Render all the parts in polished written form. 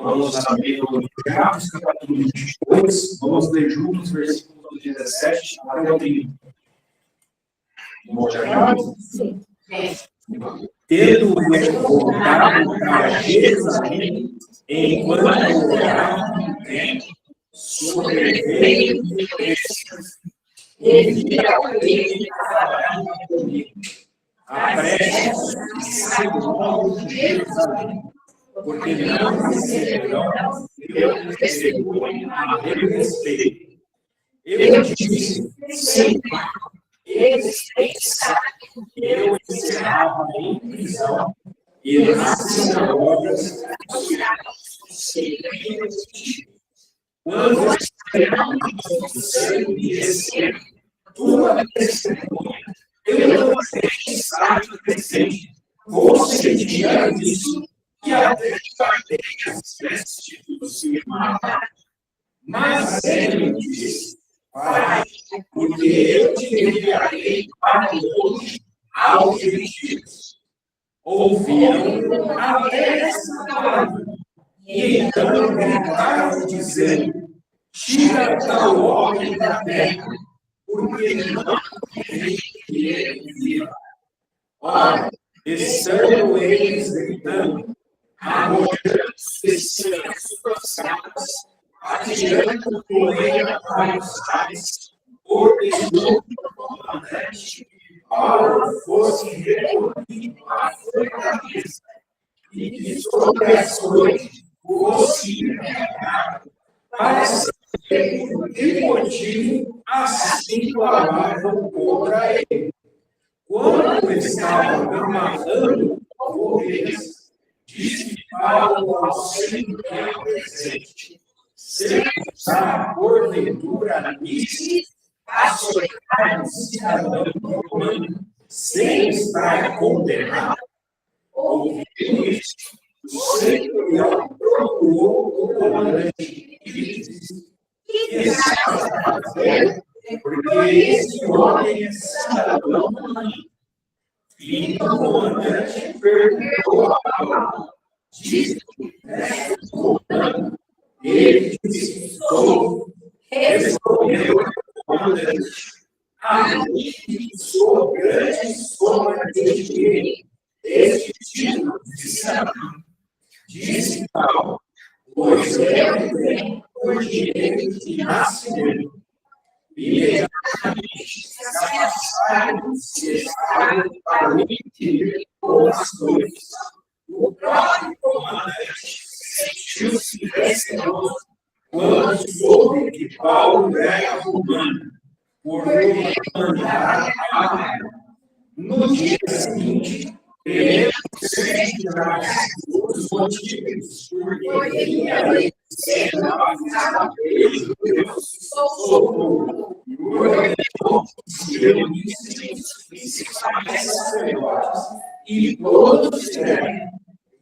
Vamos abrir o livro de Atos, capítulo 22, vamos ler juntos versículos do 17 até o 30. Sim. Tendo ele voltado para Jerusalém, enquanto orava no templo, sobreveio e via alguém trabalhando comigo. Apresse e saiu logo de Jerusalém, porque não receberão meu testemunho a meu respeito. Eu disse, Senhor, eles pensaram que eu encerrava em prisão e nas sinagogas quando o sangue me receber tua testemunha, eu não estar presente. Você tinha visto que até guardei as vestes de matar. Mas ele me disse, vai, porque eu te enviarei para longe aos gentios. Ouviram até essa palavra, e então gritaram, dizendo, tira tal homem da terra, porque não tem que ele viva. Ora, estando eles gritando, arrojando-se as suas capas, atirando poeira para os ares, ordenou o comandante que Paulo fosse recolhido à fortaleza e que sobre as noites fosse enviado para saber por que motivo assim clamavam contra ele. Quando estava amarrando correias, disse Paulo ao centurião presente, se usar porventura nisso, açoitar um cidadão romano, sem estar condenado. Ouvindo isso, o centurião procurou o comandante e disse, que está fazendo? Porque esse homem é cidadão romano. E o comandante perguntou a Paulo, disse que é romano. Ele disse, sou. Respondeu o comandante, a mim sou grande soma de dinheiro, este título de cidadão. Disse Paulo, pois eu tenho por direito de nascimento. Imediatamente se afastaram para o interior com as coisas. O próprio comandante sentiu-se receoso quando soube que Paulo era romano, por lhe mandar a no dia seguinte, ele certificar os motivos por que ele sendo avisado pelo Deus socorro, e ordenou que reunissem os principais sacerdotes e todos os servos,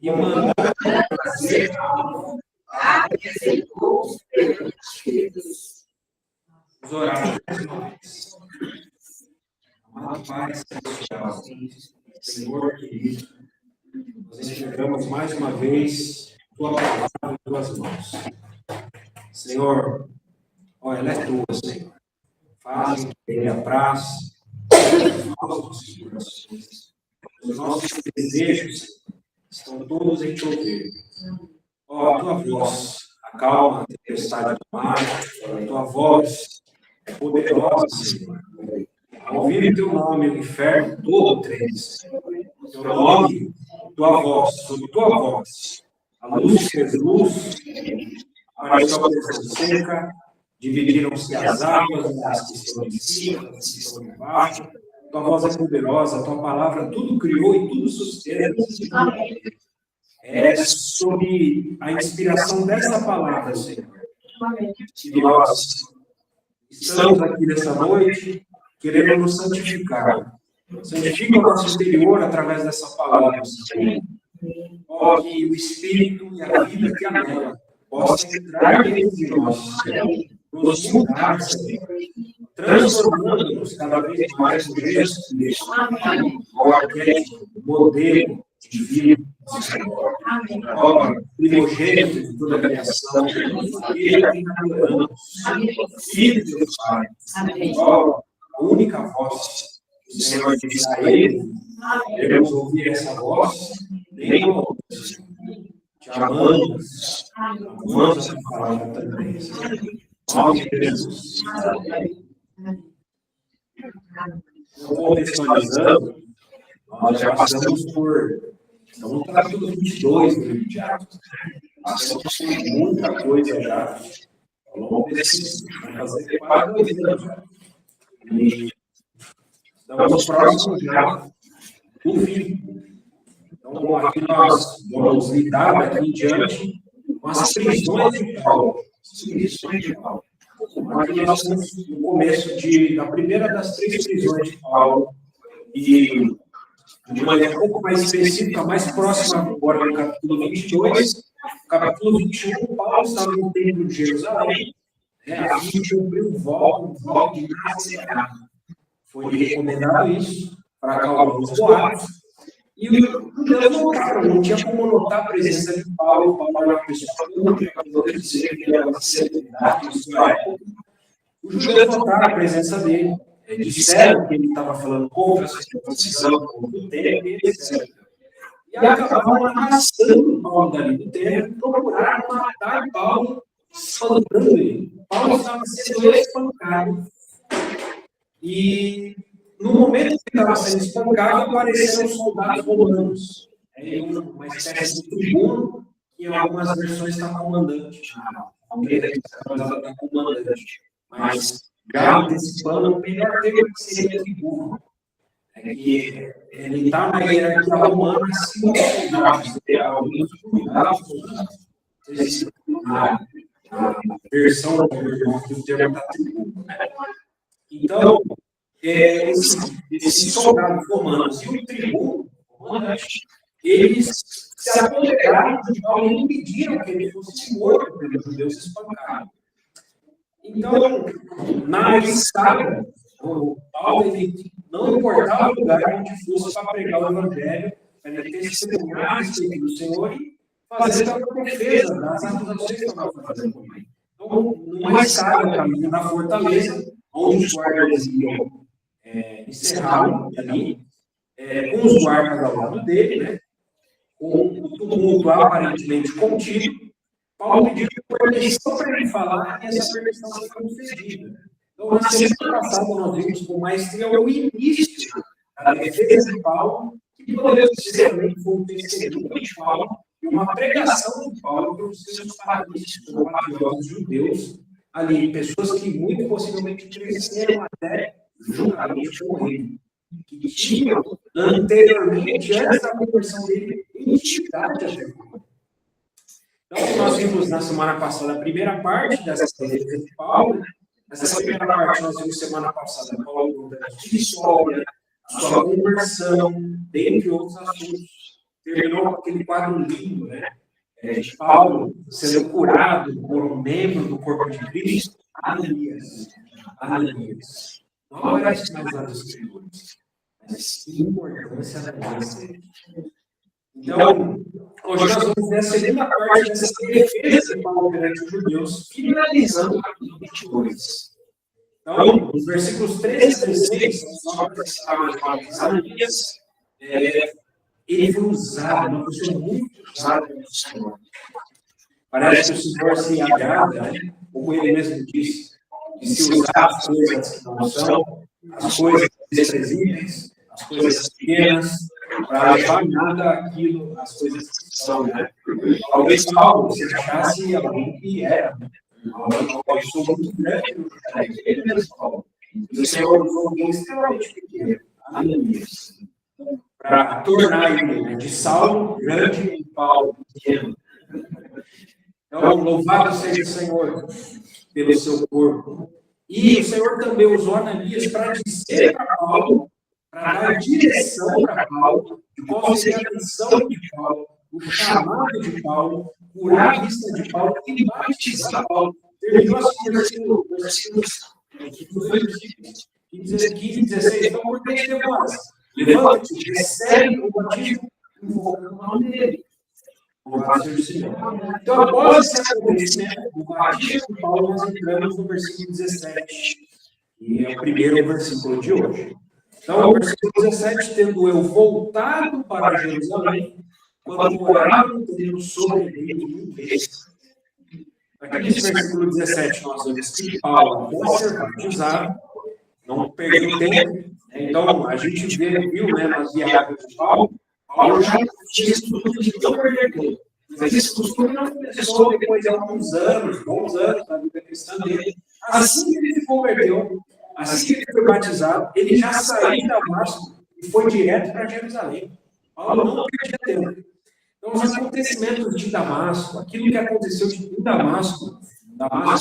e mandaram trazer Paulo, apresentou os permitidos. Os oráculos mais uma vez. Amado Pai Celestial, Senhor querido, nós entregamos mais uma vez tua palavra em tuas mãos. Senhor, ó, ela é tua, Senhor. Faz o que ele apraz, os nossos desejos estão todos em teu ouvir. Ó, a tua voz acalma a tempestade do mar, a tua voz é poderosa, Senhor. Ao ouvir o teu nome, o inferno todo treme, Senhor. Teu nome, tua voz, sob tua voz, a luz fez luz, apareceu a pressão seca, dividiram-se as águas, as que estão em cima, as que estão embaixo. Tua voz é poderosa, tua palavra tudo criou e tudo sustenta. É sob a inspiração dessa palavra, Senhor, que nós estamos aqui nessa noite, querendo nos santificar. Santifica o nosso interior através dessa palavra, Senhor. Ó, que o Espírito e a vida que há nela possam entrar dentro de nós, Senhor. Nos mudar, Senhor. Transformando-nos cada vez mais por Jesus Cristo. Ó, arquétipo, modelo, divino, ó, primogênito de toda a criação, ele é quem está adorando, filho de Deus Pai, ó, a única voz que o Senhor diz a ele, devemos ouvir essa voz, nem a outra. Te amamos, amamos a palavra também. Nome de Jesus. Contextualizando, nós já passamos por. Estamos no capítulo 22 do livro de Atos. Passamos por muita coisa já. Ao longo desses. Vai fazer quase 2 anos já. E estamos próximos já do fim. Então, aqui nós vamos lidar daqui em diante com as prisões de Paulo. Aqui nós estamos no começo da primeira das 3 prisões de Paulo. E de maneira um pouco mais específica, mais próxima agora do capítulo 22, capítulo 21, Paulo estava no templo de Jerusalém, a fim de cumprir um voto de Nazirá. Foi recomendado isso para acalmar os boatos. E os judeus notaram, não tinha como notar a presença de Paulo. Paulo era uma pessoa pública, não dizer que ele era uma celebridade em sua época. Os judeus notaram a presença dele. Disseram que ele estava falando contra essa posição, contra o templo, etc. E acabaram arrastando Paulo dali do templo, procuraram matar Paulo, espancando ele. Paulo estava sendo espancado. E no momento que ele estava sendo espancado, apareceram os soldados romanos. Uma espécie de tribuno, que em algumas versões está comandante. Alguém deve estar comandante. Mas, já antecipando, o melhor termo que seria tribuno. É que ele está na hierarquia romana acima dos soldados. Alguns soldados, a versão do termo da tribuno. Então, esses soldados romanos e o tribuno, eles se apoderaram de Paulo e impediram que ele fosse morto pelos judeus espancados. Então, na escada, o Paulo não importava o lugar onde fosse para pregar o evangelho, para ele testemunhar a respeito do Senhor e fazer a defesa das acusações que estavam fazendo com ele. Então, numa escada, caminho da fortaleza, onde os guardas iam encerraram ali, com os guardas ao lado dele, né, com o tumulto aparentemente contido, Paulo pediu permissão para ele falar e essa permissão foi concedida. Então, na semana passada, nós vimos com maestria o início da defesa de Paulo, que podemos dizer também que foi um testemunho de Paulo e uma pregação de Paulo para os seus patriotas judeus, ali, pessoas que muito possivelmente cresceram até juntamente com ele, que tinham anteriormente, antes da conversão dele, intimidade a Jesus. Então, nós vimos na semana passada a primeira parte dessa defesa de Paulo. Nessa primeira parte, nós vimos semana passada Paulo contando a sua história, a sua conversão, dentre outros assuntos. Terminou com aquele quadro lindo, né? De Paulo sendo curado por um membro do corpo de Cristo, Ananias. Não aparece mais lá nos Escrituras, mas que importância da graça. Então, hoje nós vamos ver a segunda parte dessa defesa de Paulo perante os judeus, finalizando o capítulo 22. Então, os versículos 13 e 16, só para citar mais uma vez, Ananias, ele foi usado, uma pessoa muito usada pelo Senhor. Parece que o Senhor se agrada, né? Como ele mesmo disse, de se usar as coisas que não são, as coisas desprezíveis, as coisas pequenas, para levar nada aquilo, as coisas que são, né? Talvez Paulo se achasse alguém que era, uma pessoa muito grande, ele mesmo Paulo. O Senhor usou alguém extremamente pequeno, Ananias, para tornar ele de Saulo grande e Paulo pequeno. Então, louvado seja o Senhor pelo seu corpo. E o Senhor também usou Ananias para dizer para Paulo, para dar direção para Paulo, de qual seria a missão de Paulo, o chamado de Paulo, curar a vista de Paulo e batizar Paulo. Terminou assim, versículos 15 e 16. Então, por que demoras? Levanta-te, recebe o batismo invocando o nome dele. Louvado seja o Senhor. Então, após esse acontecimento, no batismo de Paulo, nós entramos no versículo 17, que é o primeiro versículo de hoje. Então, o versículo 17, tendo eu voltado para Jerusalém, quando orava tendo sobrevivido mil vezes. Aqui nesse versículo 17, nós vemos que Paulo, após ser batizado, não perdeu tempo. Então, a gente viu, né, nas viagens de Paulo já tinha esse costume de não perder tempo. Mas esse costume não começou depois de alguns anos, bons anos da vida cristã dele. Assim que ele se converteu, assim que ele foi batizado, ele já saiu de Damasco e foi direto para Jerusalém. Paulo não perdia tempo. Então, os acontecimentos de Damasco, aquilo que aconteceu em Damasco,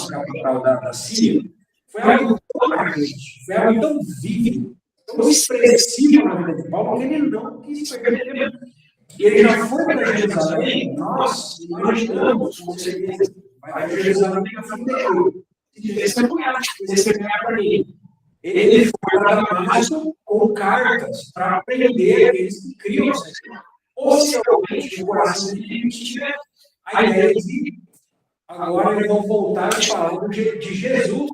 capital da Síria, foi algo tão marcante, foi algo tão vívido, tão expressivo na vida de Paulo, que ele não quis perder tempo. E ele já foi para Jerusalém, nós imaginamos, com certeza, vai para Jerusalém na fim dele. Se tivesse apoiado, tivesse apoiado para ele. Ele foi para Damasco com cartas para prender aqueles que criam essa história. Possivelmente, o coração dele tinha a ideia de agora eles vão voltar e falar de Jesus,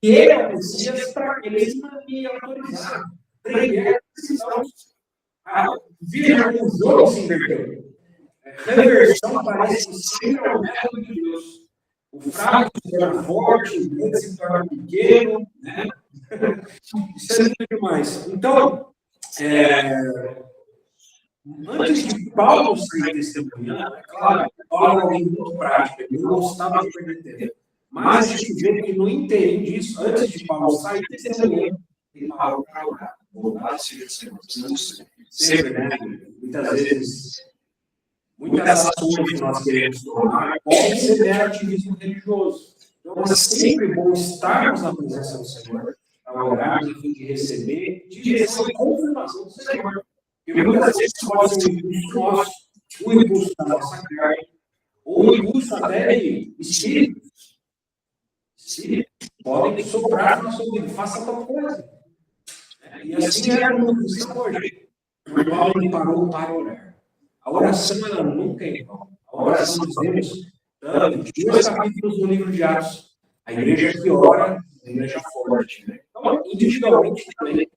que ele é o Messias, para aqueles que não me autorizaram. Prender veja como o jogo se inverteu. Reversão parece sempre o método de Deus. O fraco se torna forte, o grande se torna pequeno, né? Isso é muito demais. Então, antes de Paulo sair testemunhando, é claro, Paulo é alguém muito prático, ele não gostava de perder tempo. Mas a gente vê que no interim disso, antes de Paulo sair testemunhando, ele parou para orar. Louvado seja o Senhor. Sempre, né? Muitas ações que nós queremos tomar podem ser mero ativismo religioso. Então, é sempre bom estarmos na presença do Senhor, a orar, a fim de receber direção e confirmação do Senhor. E muitas vezes pode ser um impulso nosso, um impulso da nossa carne, ou um impulso até de espíritos. Espíritos podem soprar na nossa vida, faça tal coisa. E assim era no mundo cristão hoje. O Paulo parou para orar. A oração, ela nunca é igual. A oração, nós vemos, dois capítulos do livro de Atos. A igreja que ora, a igreja forte. Né? Então, individualmente também,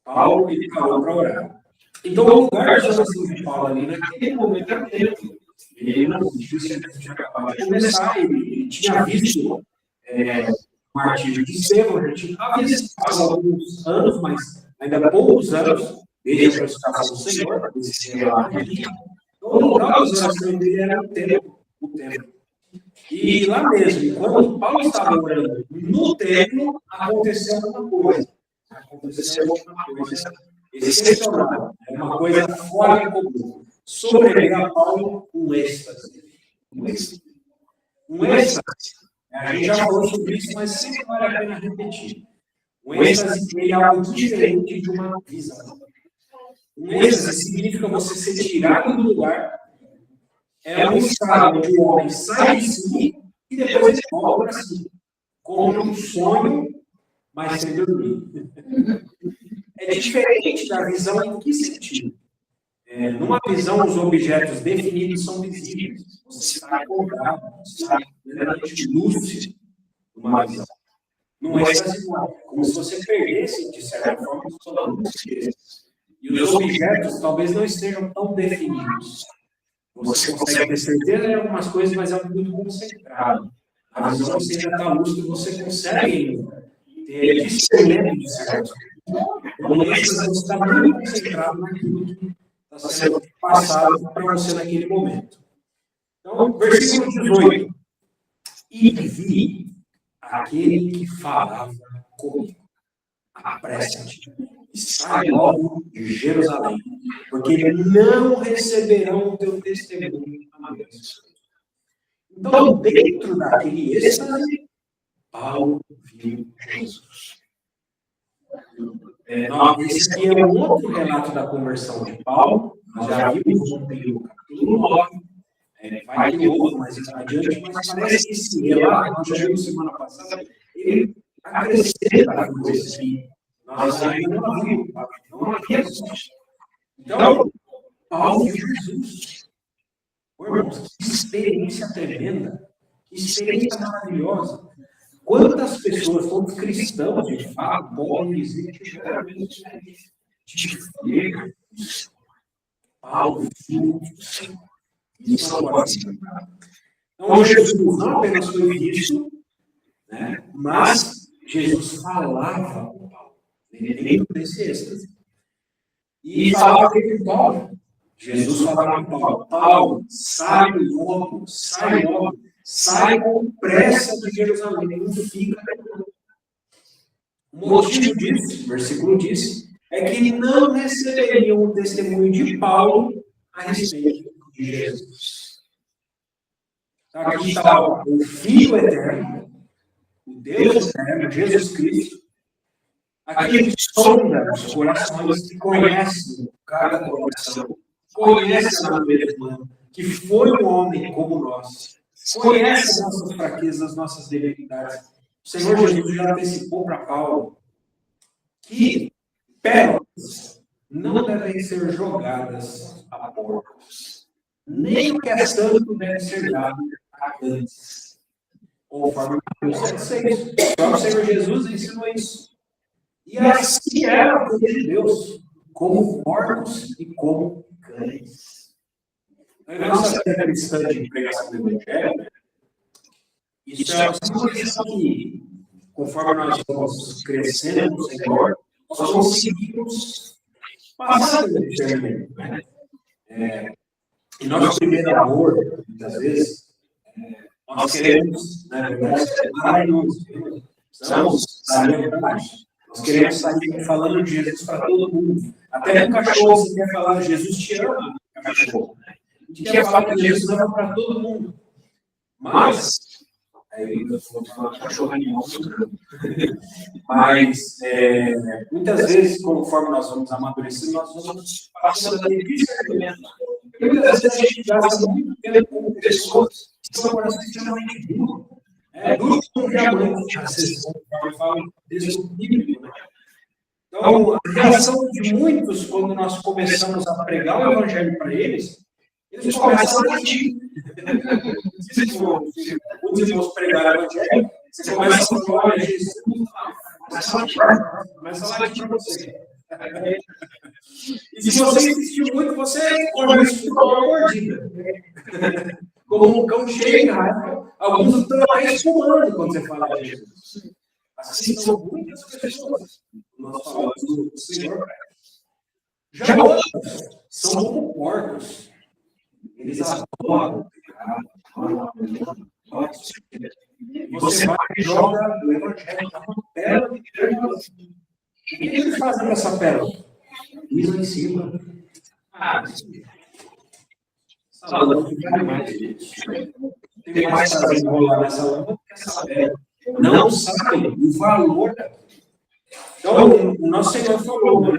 Paulo, ele parou para orar. Então, o lugar das orações de Paulo ali, naquele momento, era tempo. Ele não tinha acabado de começar, ele tinha visto o martírio de Estevão, já tinha passado alguns anos, mas ainda poucos anos, desde a crucificação do Senhor, então, o local das orações dele era o templo. E lá mesmo, quando Paulo estava orando no templo, aconteceu alguma coisa. Excepcional. É uma coisa fora do comum. Sobreveio a Paulo um êxtase. Um êxtase. A gente já falou sobre isso, mas sempre vale a pena repetir. Um êxtase é algo diferente de uma visão. Um êxtase significa você ser tirado do lugar. É um estado onde o homem sai de si e depois ele volta para si. Como um sonho, mas sem dormir. É diferente da visão em que sentido? Numa visão, os objetos definidos são visíveis. Você está acordado, você está plenamente lúcido numa visão. Não é igual. Como se você perdesse, de certa forma, sua lucidez. E os objetos talvez não estejam tão definidos. Você consegue ter certeza de algumas coisas, mas é muito concentrado. A visão você ainda está lúcido, você consegue ter discernimento de certas coisas. Então, você está muito concentrado naquilo que está sendo passado para você naquele momento. Então, versículo 18. E vi aquele que falava comigo. Apressa-te, sai logo de Jerusalém, porque não receberão o teu testemunho a Deus. Então, dentro daquele êxtase, Paulo viu Jesus. Esse aqui é um outro relato da conversão de Paulo. Nós já vimos no capítulo 9. Vai ter outro mais adiante, mas parece que esse relato, nós já vimos semana passada, ele acrescenta coisas que nós ainda não vimos. Então, Paulo e Jesus. Irmãos, que experiência tremenda, que experiência maravilhosa. Quantas pessoas, quantos cristãos, de fato, podem dizer que tiveram a mesma experiência de ver Paulo, filho do Senhor. Isso não pode ser. Então, Jesus não apenas foi visto, né, mas Jesus falava com Paulo, dentro desse êxtase. E falava com Paulo. Jesus falava com Paulo: Paulo, sai logo, sai com pressa de Jerusalém, não fica. O motivo disso, o versículo diz, é que não receberiam o testemunho de Paulo a respeito de Jesus. Aqui está o Filho Eterno, o Deus Eterno, Jesus Cristo, aquele que sonda os corações, que conhece cada coração, conhece a natureza humana, que foi um homem como nós, conhece as nossas fraquezas, as nossas debilidades. O Senhor Jesus já antecipou para Paulo que pérolas não devem ser jogadas a porcos, nem o que é santo deve ser dado a cães. Conforme Mateus 7,6. O próprio Senhor Jesus ensinou isso. E assim era a coisa de Deus, como porcos e como cães. Na nossa vida cristã de pregação do Evangelho, isso é uma questão que, conforme nós vamos crescendo no Senhor, nós conseguimos passar pelo discernimento, né? E nosso primeiro amor, muitas vezes, nós queremos, na verdade, precisamos sair nós queremos sair falando de Jesus para todo mundo. Até no cachorro você quer falar, Jesus te ama, cachorro. A gente quer falar que Jesus ama para todo mundo. Mas, aí eu vou falar cachorro animal, mas muitas vezes, conforme nós vamos amadurecendo, nós vamos passando aquele discernimento. Muitas vezes a gente gasta muito tempo com pessoas que são corações extremamente duros. Duro como diamante, eu falo desse bíblico. Então, a reação de muitos, quando nós começamos a pregar o Evangelho para eles começam a latir. Se muitos irmãos pregaram o Evangelho, você começa a falar, olha, Jesus, começa a latir para você. E se você insistir muito, você corre isso de uma mordida. Como um cão cheio de raiva, alguns estão até espumando quando você fala de Jesus. Assim são muitas pessoas. Nós falamos do Senhor. Já outros são como porcos. Eles adoram o pecado. Você vai e joga o Evangelho na pérola de Deus. O que eles fazem com essa pérola? Pisam em cima. Essa lâmpada fica mais. Tem mais para enrolar nessa lâmpada que essa pérola. Não sabe o valor. Então, o nosso Senhor falou, né?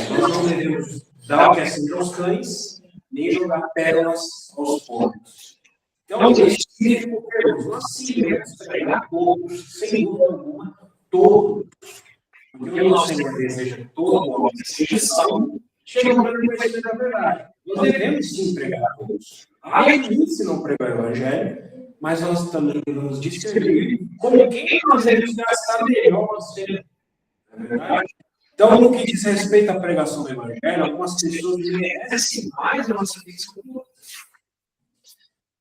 Nós não devemos dar o que é assim aos cães, nem jogar pérolas aos porcos. Então, esse tipo de perguntas, nós sim devemos pregar todos, sem dúvida alguma, todos. Porque o nosso Senhor deseja que todo homem seja salvo, chega para o conhecimento da verdade. Nós devemos sim pregar a todos. Ai de mim se não pregar o Evangelho, mas nós também devemos discernir como quem nós devemos gastar melhor nosso tempo. Não é verdade? Então, no que diz respeito à pregação do Evangelho, algumas pessoas merecem mais a nossa atenção.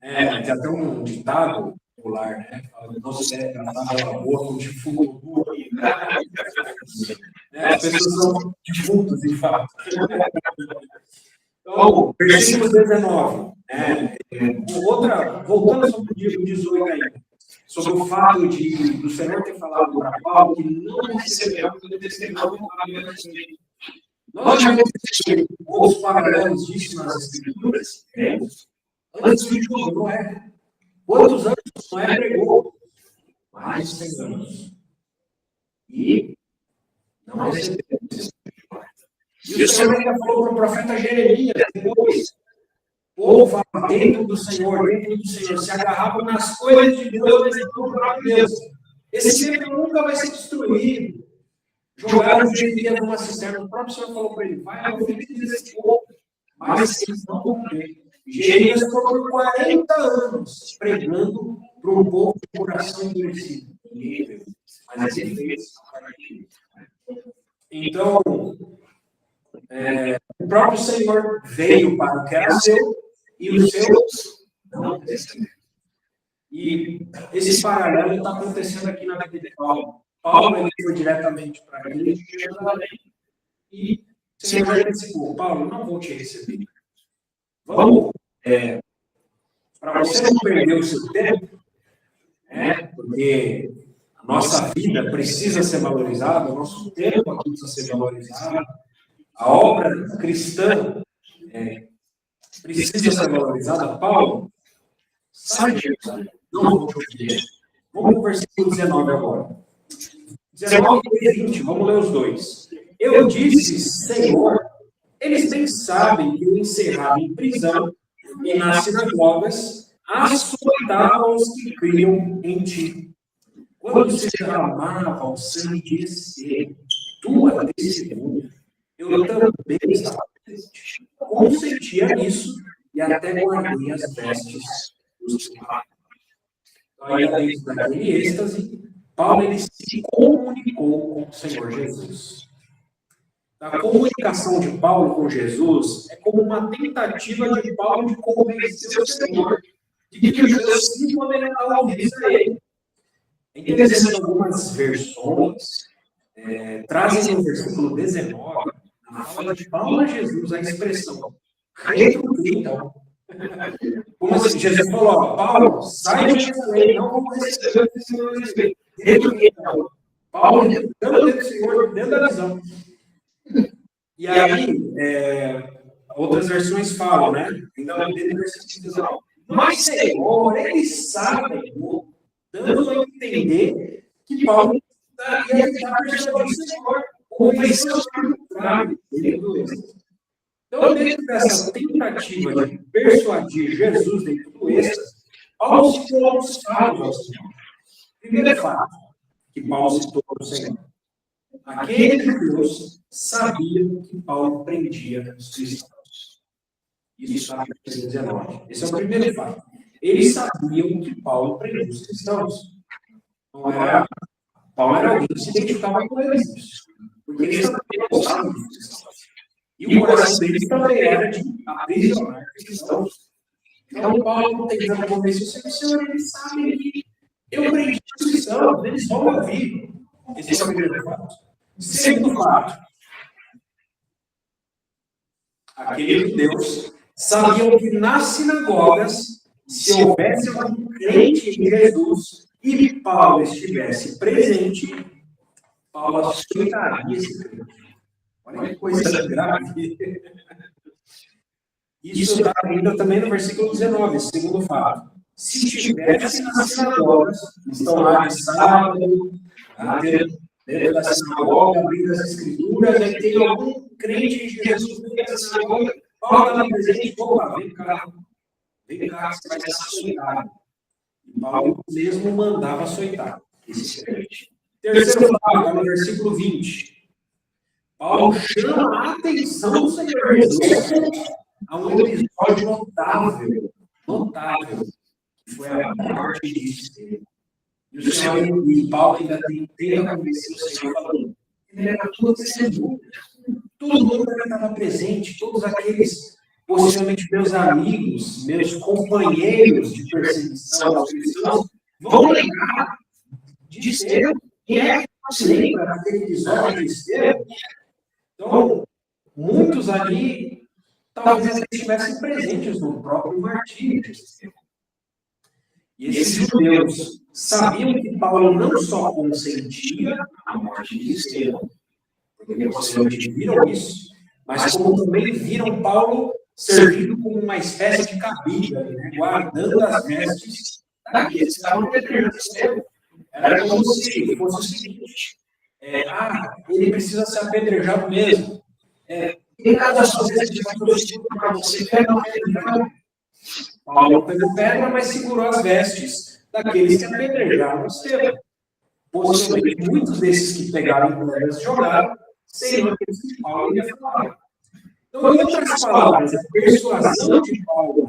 Tem até um ditado popular, né? Não se deve tratar a boa com defunto duro. As pessoas são defuntos, de fato. Então, versículo 19. Voltando sobre o 18 ainda. Sobre o fato do Senhor ter falado para Paulo que não receberá o testemunho do Espírito. Nós já vemos outros paralelos disso nas Escrituras. Antes de tudo, Noé. Quantos anos Noé pregou? Mais de 100 anos. E não recebeu. E o Senhor ainda falou para o profeta Jeremias, depois, o povo estava dentro do Senhor, se agarrava nas coisas de Deus, mas não no próprio Deus. Esse templo nunca vai ser destruído. Jogaram Jeremias numa cisterna, o próprio Senhor falou para ele, vai ao feliz desse povo, mas eles não vão crer. Jeremias ficou por 40 anos pregando para um povo de coração endurecido. Ninguém creu. Mas ele fez. Então, o próprio Senhor veio para o que era seu e os seus não receberam. E esse paralelo está acontecendo aqui na vida de Paulo. Paulo ele foi diretamente para a igreja de Jerusalém. E o Senhor já disse: Paulo, não vou te receber. Vamos, para você não perder o seu tempo, porque a nossa vida precisa ser valorizada, o nosso tempo aqui precisa ser valorizado, a obra cristã precisa ser valorizada. Paulo, sai de Jerusalém, não vou te ouvir. Vamos para o versículo 19 agora. 19 e 20, vamos ler os dois. Eu disse: Senhor, eles bem sabem que eu encerrava em prisão e nas sinagogas açoitava os que criam em ti. Quando se derramava o sangue de Estevão, tua testemunha, eu também estava presente. Consentia nisso e até guardei as vestes dos pais. Então, ainda dentro daquele êxtase, Paulo ele se comunicou com o Senhor Jesus. A comunicação de Paulo com Jesus é como uma tentativa de Paulo de convencer o Senhor de que Jesus sim poderia dar ouvidos a ele. É interessante, algumas versões trazem no versículo 19, na fala de Paulo a Jesus, a expressão retruque, então. Como assim? Jesus falou: Paulo, sai de Jerusalém, não vou receber o que o Senhor receber. Retruque, então. Paulo retrucando dentro do Senhor, dentro da visão. E aí, outras versões falam, né? Então, dentro do versículo 19. Mas, Senhor, eles sabem, dando a entender que Paulo ia já persuadir o Senhor, convenceu os contrários. Então, dentro dessa tentativa de persuadir Jesus dentro do êxtase, Paulo citou alguns fatos ao Senhor. Primeiro fato que Paulo citou ao Senhor: aqueles judeus sabiam que Paulo prendia os cristãos. Isso está no versículo 19. Esse é o primeiro fato. Eles sabiam que Paulo prendia os cristãos. Paulo era alguém que se identificava com eles. Porque eles também gostavam dos cristãos. E o coração deles também era de aprisionar cristãos. Então, Paulo não tem que convencer o Senhor, eles sabem que eu prendi os cristãos, eles vão me ouvir. Esse é o primeiro fato. Segundo fato: aqueles judeus sabiam que nas sinagogas, se houvesse um crente em Jesus e Paulo estivesse presente, Paulo açoitaria esse crente. Olha que coisa grave. Isso está ainda também no versículo 19, segundo fato. Se estivesse nas sinagogas, estão lá de sábado, dentro da sinagoga, abrindo as escrituras, aí tem algum crente em Jesus dentro da sinagoga, Paulo está presente: opa, vem cá, você vai ser açoitado. E Paulo mesmo mandava açoitar esse crente. Terceiro fato, está no versículo 20. Paulo chama a atenção do Senhor Jesus a um episódio notável, que foi a morte de Estevão. E o Senhor, e Paulo ainda tenta convencer o Senhor, falando: ele era tua testemunha. Todo mundo estava presente, todos aqueles, possivelmente meus amigos, meus companheiros de perseguição aos cristãos, vão lembrar de Estevão. Quem é que não se lembra daquele episódio de Estevão? Então, muitos ali talvez estivessem presentes no próprio martírio de Estevão. E esses judeus sabiam que Paulo não só consentia a morte de Estevão, porque possivelmente viram isso, mas como também viram Paulo servindo como uma espécie de cabida, né, guardando as vestes daqueles que estavam apedrejando Estevão. Era como se fosse o seguinte: ele precisa ser apedrejado mesmo. Em cada das vezes que vai produzir para você, pega uma pedra. Paulo pegou pedra, mas segurou as vestes daqueles que apedrejaram Estevão. Possivelmente, muitos desses que pegaram pedras e jogaram, seriam aqueles que Paulo ia falar. Então, em outras palavras, a persuasão de Paulo,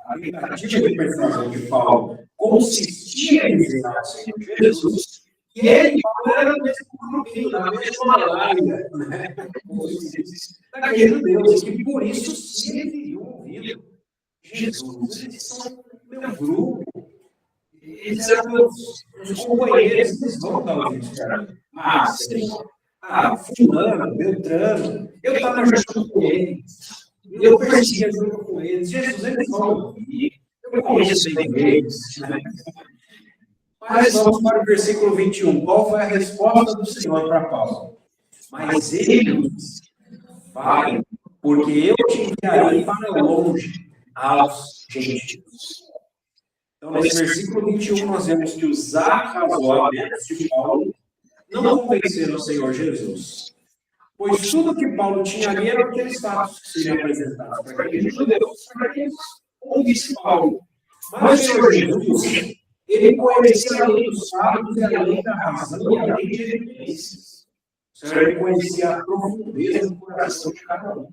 a tentativa de persuasão de Paulo, consistia em dizer ao Senhor Jesus que ele e Paulo eram do mesmo grupinho, da mesma laia, né? Como se diz, daqueles judeus, que por isso se deveriam ouvir Jesus. Eles são meu grupo, eles eram meus companheiros, eles vão dar ouvidos para mim. Ah, Senhor, fulano, Beltrano, eu estava junto com eles, eu perseguia junto com eles, Jesus, eles vão ouvir, eu conheço bem eles, né? Mas vamos para o versículo 21. Qual foi a resposta do Senhor para Paulo? Mas ele disse, vai, porque eu te enviarei para longe aos gentios. Então, nesse versículo 21, nós vemos que os arrazoamentos de Paulo não convenceram o Senhor Jesus. Pois tudo que Paulo tinha ali eram aqueles fatos que seriam apresentados para aqueles judeus, para que eles ouvissem Paulo. Mas o Senhor Jesus, ele conhecia além dos fatos e além da razão e além de evidências. O Senhor, ele conhecia a profundeza do coração de cada um.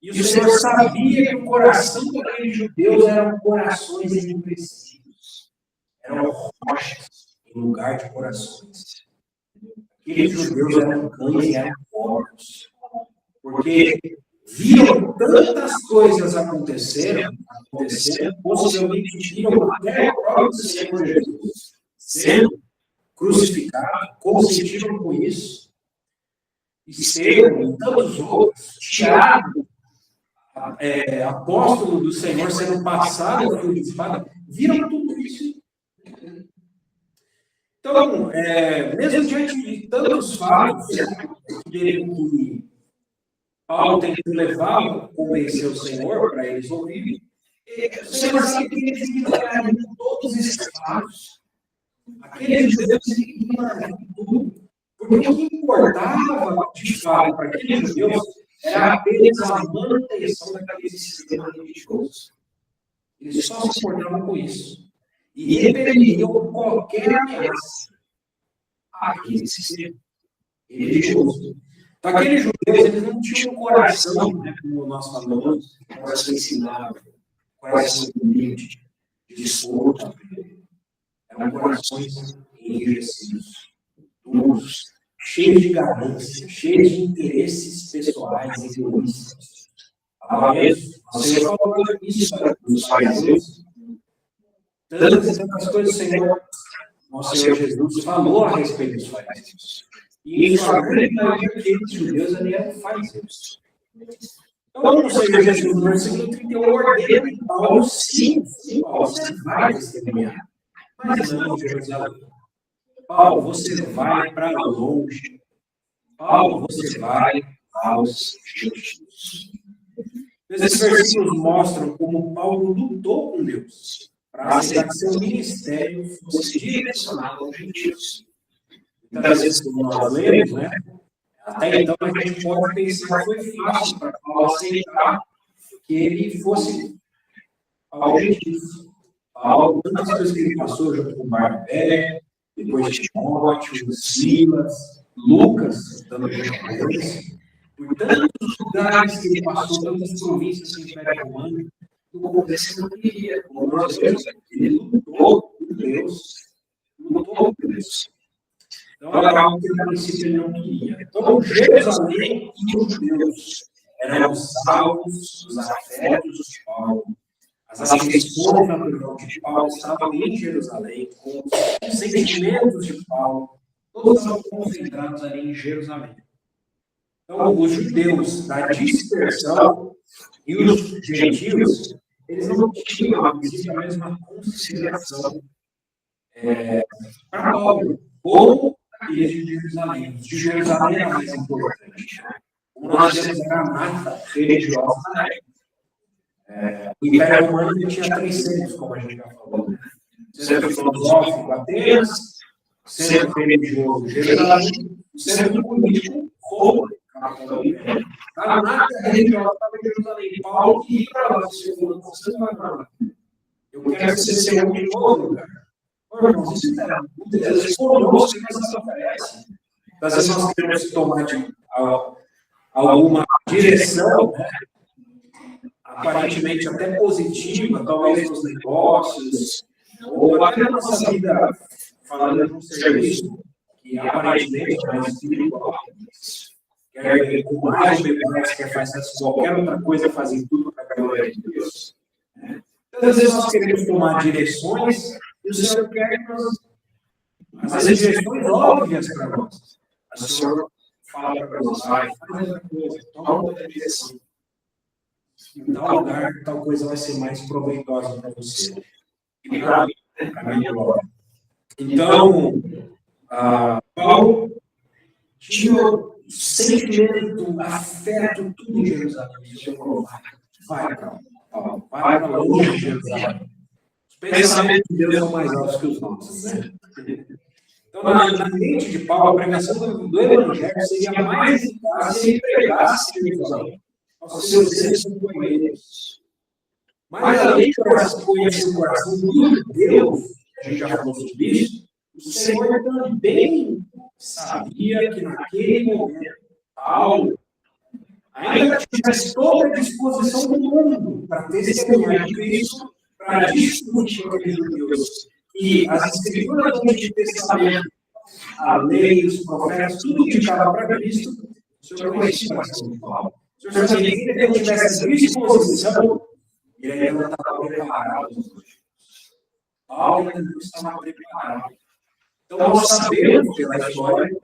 E o Senhor sabia que o coração daqueles judeus eram corações endurecidos. Eram rochas em lugar de corações. Aqueles judeus eram cães e eram porcos. Porque viam tantas coisas acontecendo, possivelmente viram até o próprio Senhor Jesus sendo crucificado, consentiram com isso. Estevão e tantos outros, Tiago, apóstolo do Senhor, sendo passado a fio de espada, viram tudo isso. Então, mesmo diante de tantos fatos que Paulo tem que levar, convencer o Senhor para eles ouvirem, o Senhor sabe que eles ignorariam todos esses fatos. Aqueles judeus ignorariam tudo. Porque o que importava, de fato, para aqueles judeus era apenas a manutenção daquele sistema religioso. Eles só se importavam com isso. E repeliam qualquer ameaça àquele sistema religioso. Então, aqueles judeus, eles não tinham coração, né, como nós falamos, coração ensinado, coração humilde, disposto. Eram corações enrijecidos, duros, cheios de ganância, cheios de interesses pessoais e egoístas. O Senhor falou isso para os fariseus. Tantas coisas o Senhor, nosso Senhor Jesus, falou a respeito dos fariseus. E em sua grande maioria, aqueles judeus ali eram fariseus. Então, o Senhor Jesus, no versículo 31, ordena que Paulo, sim, Paulo, você vai testemunhar. Mas não, Jerusalém. Paulo, você vai para longe. Paulo, você vai aos gentios. Esses versículos mostram como Paulo lutou com Deus para aceitar que seu ministério fosse direcionado aos gentios. Muitas vezes, como nós lemos, né? Até então a gente pode pensar que foi fácil para Paulo aceitar que ele fosse aos gentios. Paulo, tantas coisas que ele passou junto com Barnabé, depois de Timóteo, Silas, Lucas, dando eles, por tantos lugares que ele passou, tantas províncias do Império Romano, no começo ele não queria, como nós vemos, ele lutou por Deus, Então era algo que no princípio ele não queria. Então Jerusalém e os judeus eram os alvos dos afetos de Paulo. As afeições naturais de Paulo estavam em Jerusalém, com os sentimentos de Paulo, todos estavam concentrados ali em Jerusalém. Então, os judeus da dispersão e os gentios, eles não tinham a mesma consideração para Paulo, como aqueles de Jerusalém. Os de Jerusalém era mais importante. Como nós temos a mata religiosa na época. O Império Romano tinha 3 centros, como a gente já falou. Centro filosófico, Atenas, centro religioso, Jerusalém, centro político, Roma, capital do Império. A mata religiosa estava em Jerusalém. Paulo ia para lá, você vai para lá. Eu quero que você seja um em outro lugar. Irmãos, isso era muitas vezes conosco que nós oferece. Às vezes nós queremos tomar alguma direção, né, aparentemente até positiva, talvez nos negócios, ou até na nossa vida, falando de um serviço, que aparentemente é mais espiritual. Quer ver com mais liberdade, quer fazer qualquer outra coisa, fazer tudo para a glória de Deus. Né? Às vezes nós queremos tomar direções e o Senhor quer que nós. Às vezes direções óbvias para nós. O Senhor fala para nós, vai, faz outra coisa, toma outra direção. Em tal lugar, tal coisa vai ser mais proveitosa para você. E para mim, a minha glória. Então, Paulo tinha o sentimento, afeto, tudo em Jerusalém. Ele falou, vai para Paulo, vai para longe de Jerusalém. Os pensamentos de Deus são mais altos que os nossos, né? Então, na mente de Paulo, a pregação do Evangelho seria mais eficaz se ele pregasse em Jerusalém. Aos seus seres companheiros. Mas além de conhecer o coração do Deus, a gente já falou sobre isso, o Senhor também sabia que naquele momento, Paulo ainda tivesse toda a disposição do mundo para testemunhar de Cristo, para discutir com aqueles judeus. E as escrituras do Antigo Testamento, a lei, os profetas, tudo indicava para Cristo, o Senhor conhecia o coração de Paulo. Se o Senhor sabia que ele tivesse disposição, ele ainda não estava preparado. Paulo ainda não estava preparado. Então, nós sabemos pela história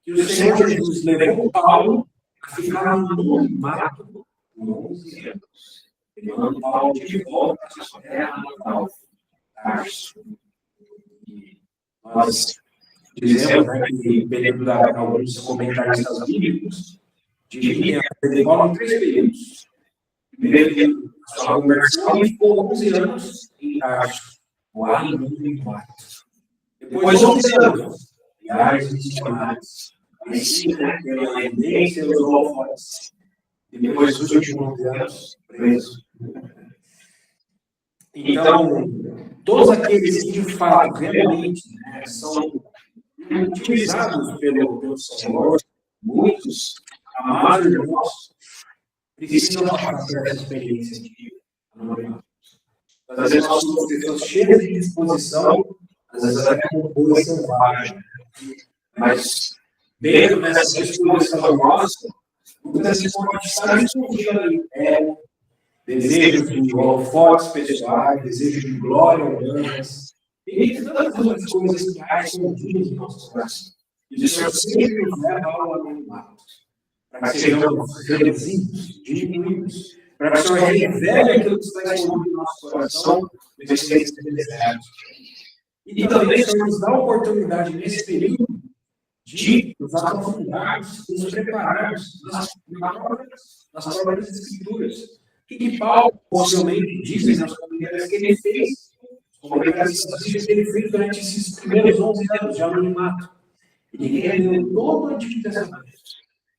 que o Senhor Jesus levou Paulo a ficar no anonimato por 11 anos. Ele mandou Paulo de volta à sua terra natal, Tarso. E nós dizemos, né, que, período alguns comentaristas bíblicos, dividem a vida de Paulo em 3 períodos. Primeiro período, a sua conversão, ele ficou 11 anos em Tarso, lá em anonimato. Depois 11 anos, viagens missionárias. Aí sim, né, pela evidência dos holofotes. E depois os últimos anos, preso. Então, todos aqueles que de fato realmente, né, são utilizados pelo Senhor, muitos amados irmãos, precisam passar por essa experiência de anonimato. Às vezes nós somos pessoas cheias de disposição, às vezes até com boa selvagem. Mas, dentro dessa disposição nossa, muitas vezes pode estar escondida ali, desejos de holofotes pessoais, desejos de glória humanas, e tantas outras coisas que há escondidas em nosso coração. E o Senhor sempre nos leva ao anonimato, para que sejamos reduzidos, diminuídos, para que o Senhor revele aquilo que está escondido no nosso coração, nesse tempo de deserto. E também o Senhor nos dá a oportunidade, nesse período, de nos aprofundarmos, nos prepararmos nas próprias Escrituras. O que Paulo possivelmente diz nas comunidades que ele fez? As comunidades que ele fez durante esses primeiros 11 anos de anonimato. Ele rendeu todo o Antigo Testamento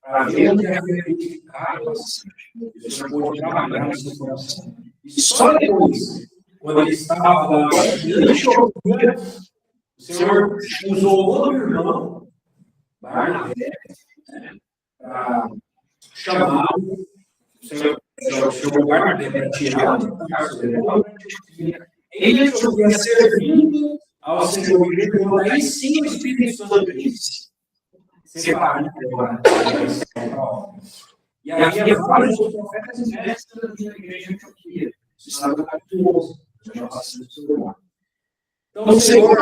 para ver o que havia edificado bastante. E o Senhor pôde trabalhar no seu coração. E só depois, quando ele estava lá, o Senhor usou outro irmão, Barnabé, para chamá-lo. O Senhor chamou Barnabé para tirar o Tarso dele. Ele estivia servindo ao Senhor, e aí sim o Espírito Santo disse: separado e havia vários profetas e mestres da igreja de Antioquia. Isso está no capítulo 11. Já passamos por lá. Então, o Senhor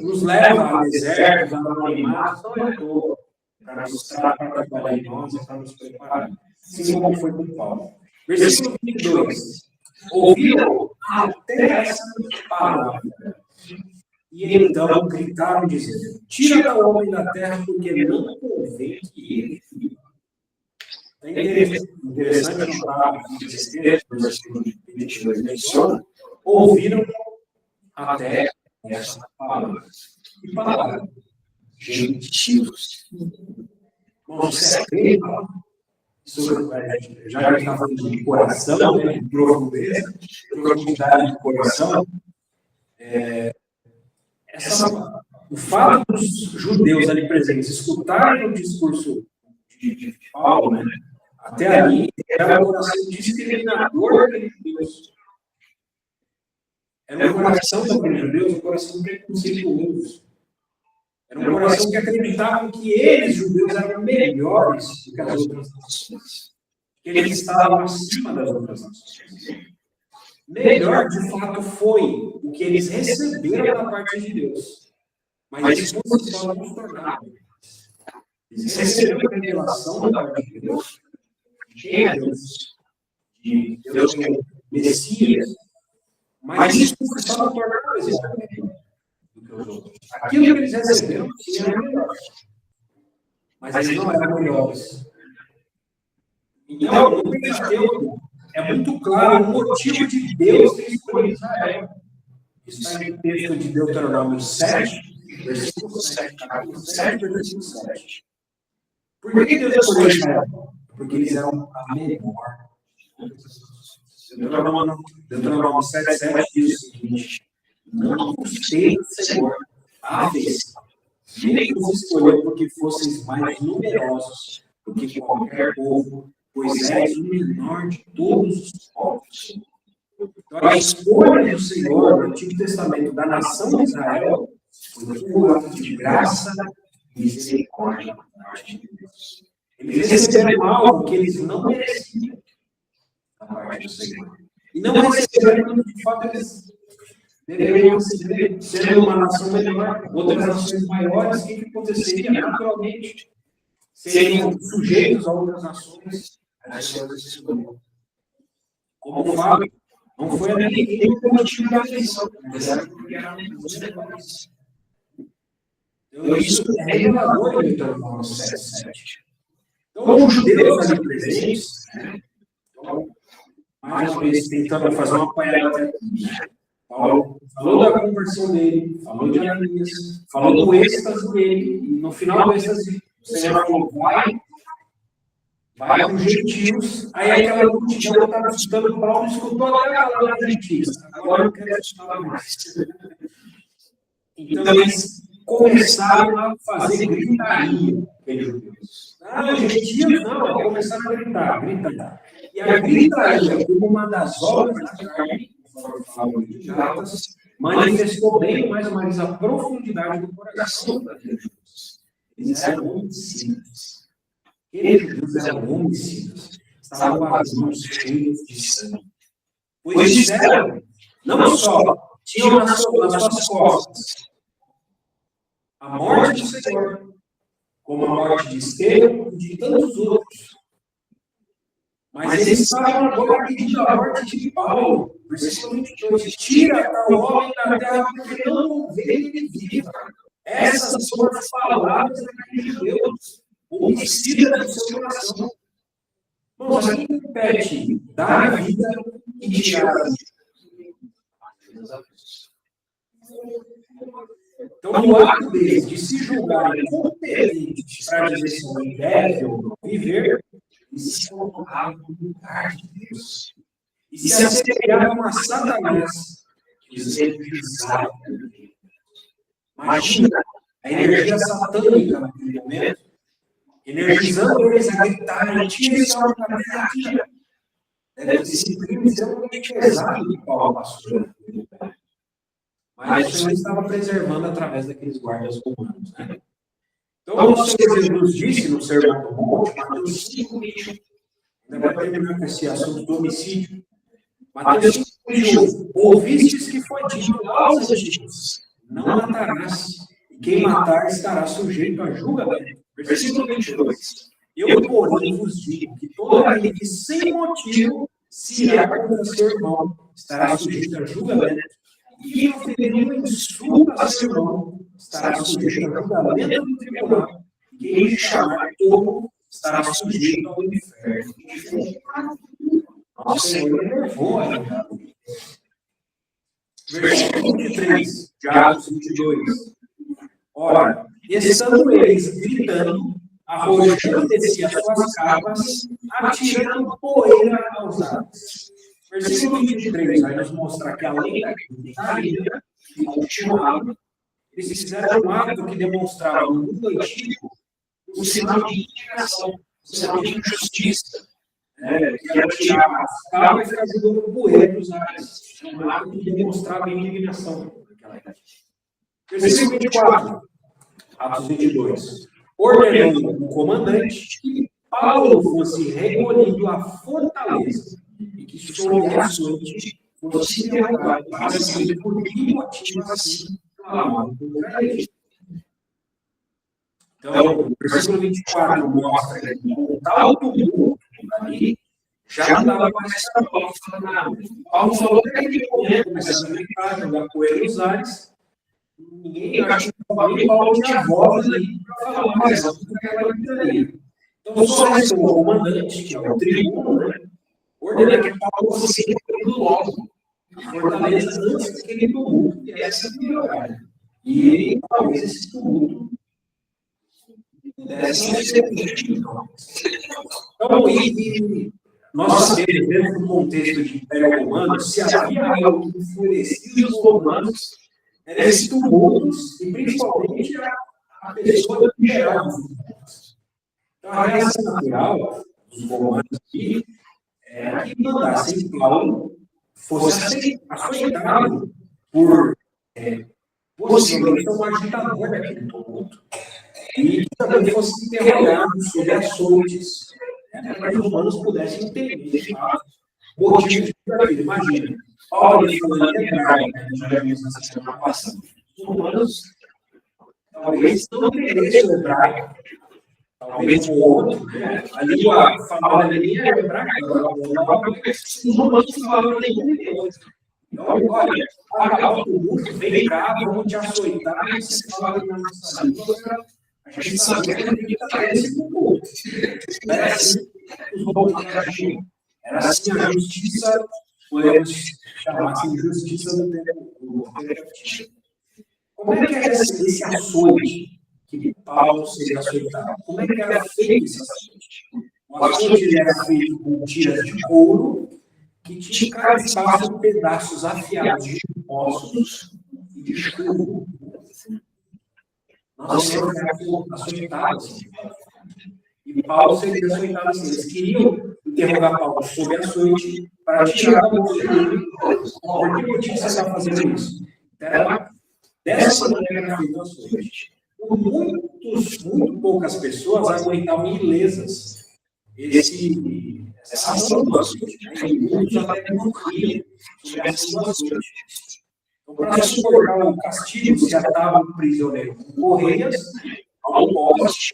nos leva a desertos, a anonimatos, não é à toa, para nos trabalhar em nós e para nos preparar. Assim como foi com Paulo. Versículo 22. Ouviram até essa palavra. E então gritaram, dizendo: tira o homem da terra, porque não convém que ele viva. É interessante notar esse texto, no versículo 22, menciona: ouviram até essa palavra. Que palavra? Gentios. Bom, você crê, já que está falando de coração, né, de profundeza, de profundidade de coração, o fato dos judeus ali presentes escutarem o discurso de Paulo, né? Até ali, era um coração discriminador daqueles judeus. Era um coração daqueles judeus, um coração preconceituoso. Era um coração que acreditava que eles, judeus, eram melhores do que as outras nações. Que eles estavam acima das outras nações. Melhor, de fato, foi o que eles receberam da parte de Deus. Mas isso não se tornava. Eles receberam a revelação da parte de Deus. Quem é Deus? De Deus que é o Messias. Mas isso não se tornava mais do que os outros. Aquilo que eles receberam era melhor. Mas eles não eram melhores. Então, no Pentateuco, é muito claro o motivo de Deus ter escolhido Israel. Isso está no texto de Deuteronômio 7, versículo 7, capítulo 7, versículo 7. Por que Deus escolheu Israel? Porque eles eram a melhor. Deuteronômio 7, 7 diz o seguinte: não gostei do Senhor, a vez, nem vos escolheu porque fosseis mais numerosos do que qualquer povo, pois és o menor de todos os povos. Então, a escolha do Senhor no Antigo Testamento da nação de Israel foi por ato de graça e misericórdia da parte de Deus. Eles receberam algo que eles não mereciam da parte do Senhor. E não receberam, de fato, eles deveriam receber, sendo uma nação melhor, outras nações maiores, o que aconteceria naturalmente? Seriam sujeitos a outras nações. Como falo, não foi a ninguém o motivo da eleição, mas era porque era muito melhores. Então, isso é revelador em Deuteronômio 7:7. Então, os judeus ali presentes, então, mais uma vez, tentando fazer uma apanhada aqui. Paulo falou da conversão dele, falou de Ananias, falou do êxtase dele, e no final do êxtase, o Senhor falou: vai para os gentios. Aí aquela multidão estava escutando Paulo, escutou até a palavra dos gentios. Agora eu não quero escutar mais. Então eles começaram a fazer gritaria pelos judeus. Não, gentios não, começaram a gritar. E a gritaria, como uma das obras da carne, conforme falam de Gálatas, manifestou bem mais uma vez a profundidade do coração daqueles judeus. Eles eram homicidas. Aqueles judeus eram homicidas. Estavam vazios, cheios de sangue. Pois disseram, não só tinham nas suas costas a morte do Senhor, como a morte de Estevão e de tantos outros. Mas eles estavam agora pedindo a morte de Paulo. Versículo 22. Tira tal homem da terra, porque não convém ele viva. Essas foram as palavras daqueles judeus, homicidas do seu coração. Irmãos, aqui compete dar a vida e tirar a vida. Então, o ato deles de se julgarem competentes para dizer se não deve ou não viver, eles se colocaram no lugar de Deus. E se assemelhavam a Satanás, que os energizava. Imagina a energia satânica naquele momento, energizando eles a gritarem: tira esse homem da terra, tira. Deve ter sido extremamente pesado que Paulo passou. Mas o Senhor estava preservando através daqueles guardas romanos. Né? Então, como o Senhor Jesus disse no Sermão do Monte, Mateus 5:21, ainda vai terminar com esse assunto do homicídio. Mateus 5:21, ouvistes que foi dito aos antigos: não matarás, e quem matar estará sujeito a julgamento. Versículo 22. Eu, porém, vos digo que todo aquele que sem motivo se irá contra seu irmão estará sujeito a julgamento. E quem oferecer uma insulta a seu irmão estará sujeito a julgamento do tribunal. E quem chamar tolo estará sujeito ao inferno. Nossa, Senhor, ele levou a julgar. Versículo 23, de Atos 22. Ora, estando eles gritando, arrojando de si as suas capas, atirando poeira aos ares. Versículo 23 vai nos mostrar que além da gritaria que continuava, eles fizeram um ato que demonstrava no mundo antigo um sinal de indignação. principalmente injustiça, né? Que era tirar as cabras e ficar jogando poeira nos ares. Um ato que demonstrava indignação naquela época. Versículo 24, Atos 22. Ordenou o comandante que Paulo fosse recolhido à fortaleza e que sob a açoite fosse interrogado para saber por que motivo assim clamavam contra ele. Então, o versículo 24 mostra que o tal tumulto ali já não dava mais para Paulo falar nada. Paulo falou que ele ia começar a gritar, jogar poeira nos ares. Ninguém achou que Paulo tinha voz ali para falar mais alto do que aquela gritaria. Então, só restou o comandante, que é o tribuno, né? Ordenar que Paulo fosse recolhido logo a fortaleza antes daquele tumulto que essa melhorar. E talvez esse tumulto pudesse não ser positivo. Então, e nós sabemos, dentro do contexto de Império Romano, se havia algo que enfurecia os romanos, eram esses tumultos e principalmente a pessoa que gerava os tumultos. Então, a reação natural dos romanos aqui era que mandassem Paulo fosse açoitado por possivelmente um agitador daquele tumulto e que também fosse interrogado sobre açoites, para que os romanos pudessem entender, de fato, o motivo de tudo aquilo. Imagina, Paulo falando em hebraico, que a gente já viu na semana passada. Os romanos talvez não entendessem o hebraico, talvez o outro, né? A língua falada ali é hebraica, os romanos falavam nenhum idioma. Então, olha, acaba o mundo, vem cá, vamos te açoitar, e você fala na nossa língua, a gente sabia que ele estava nesse mundo. Era assim que os romanos agiam. Era assim a justiça, podemos chamar assim de justiça do tempo antigo. Como é que era esse açoite que Paulo seria açoitado? Como é que era feito esse açoite? O açoite era feito com tiras de couro, que tinha cada espaço pedaços afiados de ossos e de chumbo. Nós somos açoitados. E Paulo seria açoitado assim. Eles queriam interrogar Paulo sobre açoite para tirar a bolsa dele. Por que motivo você está fazendo isso? Então, dessa maneira era feito o açoite. Muito poucas pessoas aguentavam ilesas essa ação do açoite. Muitos até morriam sobre essa açoite. Então, para suportar o castigo, se atava o prisioneiro com correias ao poste,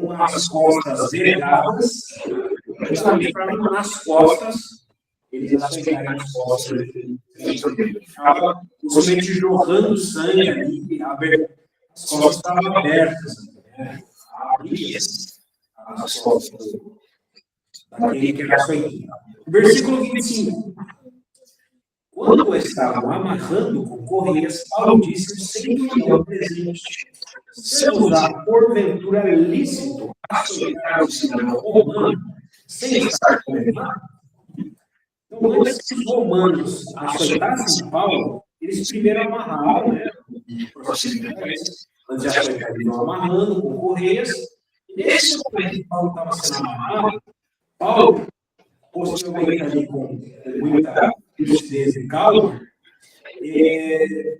com as costas vergadas, justamente para nas costas eles açoitarem as costas do prisioneiro. Ficava possivelmente jorrando sangue ali, as costas estavam abertas, abria as costas daquele que era açoitado. Versículo 25. Quando estavam amarrando com correias, Paulo disse ao centurião presente: se usar porventura lícito açoitar o cidadão romano sem estar condenado? Então, antes que os romanos açoitassem Paulo, eles primeiro amarravam, né? Antes de açoitar, eles iam amarrando com correias. E nesse momento que Paulo estava sendo amarrado, Paulo, possivelmente ali com muita lucidez e calma,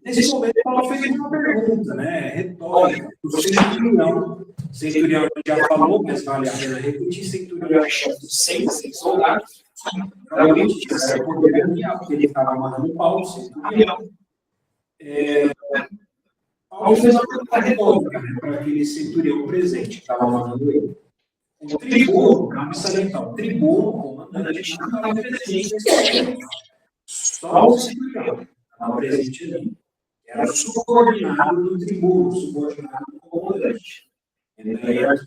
nesse momento Paulo fez uma pergunta, né, retórica, o centurião já falou, mas vale a pena repetir, centurião é chefe de 100 soldados, provavelmente tinha certo poder mundial, porque ele estava amarrando Paulo, centurião. Paulo fez uma pergunta retórica, né, para aquele centurião presente que estava amarrando ele. O tribuno, cabe salientar, o tribuno, o comandante, não estava presente nesse momento. Só o centurião estava presente ali. Era subordinado do tribuno, subordinado do comandante. Ele era aqui.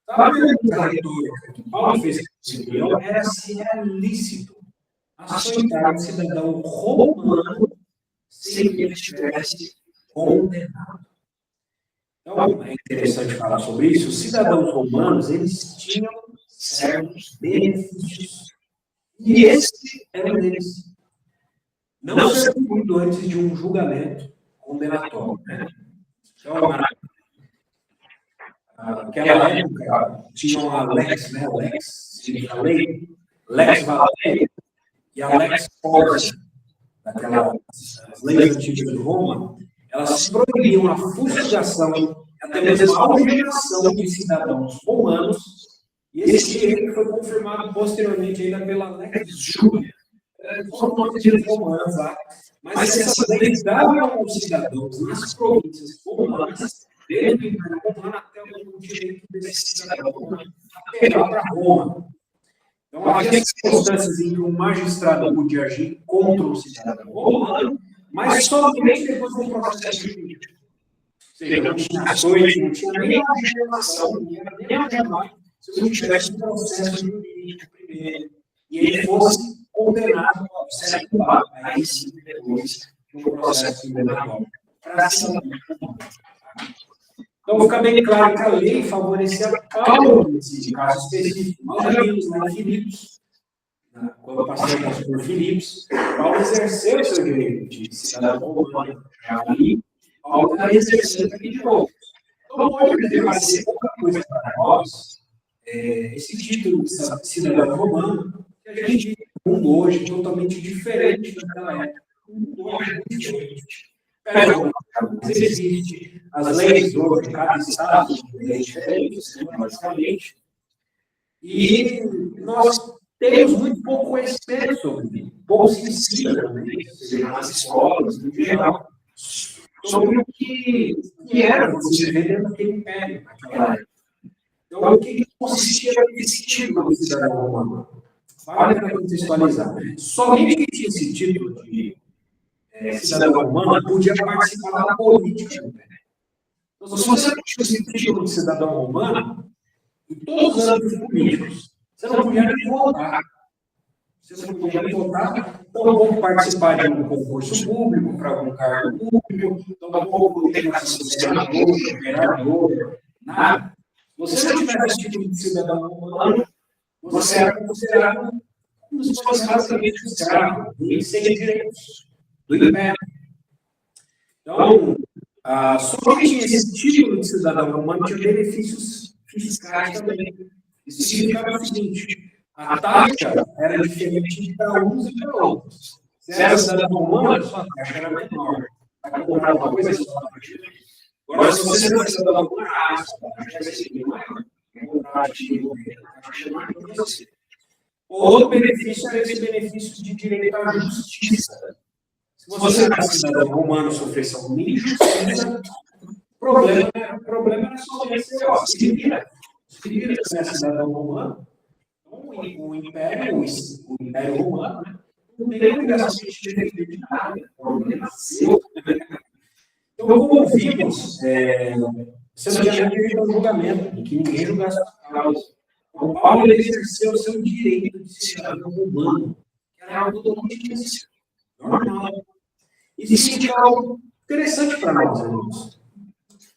A pergunta retórica que Paulo fez com o centurião era se era lícito açoitar um cidadão romano sem que ele estivesse condenado. Então, é interessante falar sobre isso. Os cidadãos romanos, eles tinham certos benefícios. E esse era um deles. Não ser punido antes de um julgamento condenatório. Né? Então, naquela época, tinham a Lex, né? Lex, significa lei, Lex Valeria e a Lex Porcia, daquelas leis antigas de Roma, elas proibiam a fustigação, até mesmo a alienação de cidadãos romanos, e esse direito foi confirmado posteriormente ainda pela Lex Júlia. São nomes romanos lá. Mas essas leis davam aos cidadãos nas províncias romanas, desde o Império Romano até o direito desse cidadão romano apelar para Roma. Então, havia circunstâncias em que um magistrado podia agir contra um cidadão romano, mas somente depois do processo jurídico. Ou seja, não tinha ações, não tinha nem a legislação, não tinha nem a chamar, se não tivesse um processo jurídico primeiro, e ele fosse condenado ao século, aí sim, depois, no processo condenatório. Então, fica bem claro que a lei favorecia Paulo nesse caso específico. Nós já vimos lá em Filipos, quando passamos por Filipos, Paulo exerceu o seu direito de cidadão romano. Já ali, Paulo está exercendo aqui de novo. Então, pode parecer pouca coisa para nós, esse título de cidadão romano, que a gente vive no mundo hoje totalmente diferente daquela época. Um mundo hoje muito diferente. Existe as leis hoje, cada estado é diferente, basicamente, e nós temos muito pouco conhecimento sobre isso, pouco se ensina também, seja nas escolas, no geral, sobre o que era você viver dentro daquele império naquela época. Então, o que consistia esse título de cidadão romano? Vale para contextualizar. Somente quem tinha esse título de cidadão romano podia participar da política. Então, se você não tinha esse título de cidadão romano, em todos os âmbitos políticos, você não podia nem votar. Você não podia nem votar, tampouco participar de um concurso público, para algum cargo público, tampouco ter sido senador, vereador, nada. Se você não tivesse título de cidadão romano, você era considerado um dos basicamente escravo, sem direitos do Império. Então, somente esse título de cidadão romano tinha benefícios fiscais também. Isso significava o seguinte: a taxa era diferente para uns e para outros. Se era cidadão romano, a sua taxa era menor. Para comprar uma coisa, a sua taxa era menor. Agora, se você não é cidadão romano, a sua taxa vai ser maior. Outro benefício era esse benefício de direito à justiça. Se você não é cidadão romano e sofresse alguma injustiça, o problema era só você, se vira se é cidadão romano. Então, o Império Romano, né, não tem obrigação de defender de nada. O problema é seu. Então, como vimos, você não tinha direito ao julgamento, de que ninguém julgasse a causa. O Paulo exerceu o seu direito de cidadão romano, que era algo totalmente normal. Existe algo interessante para nós, irmãos.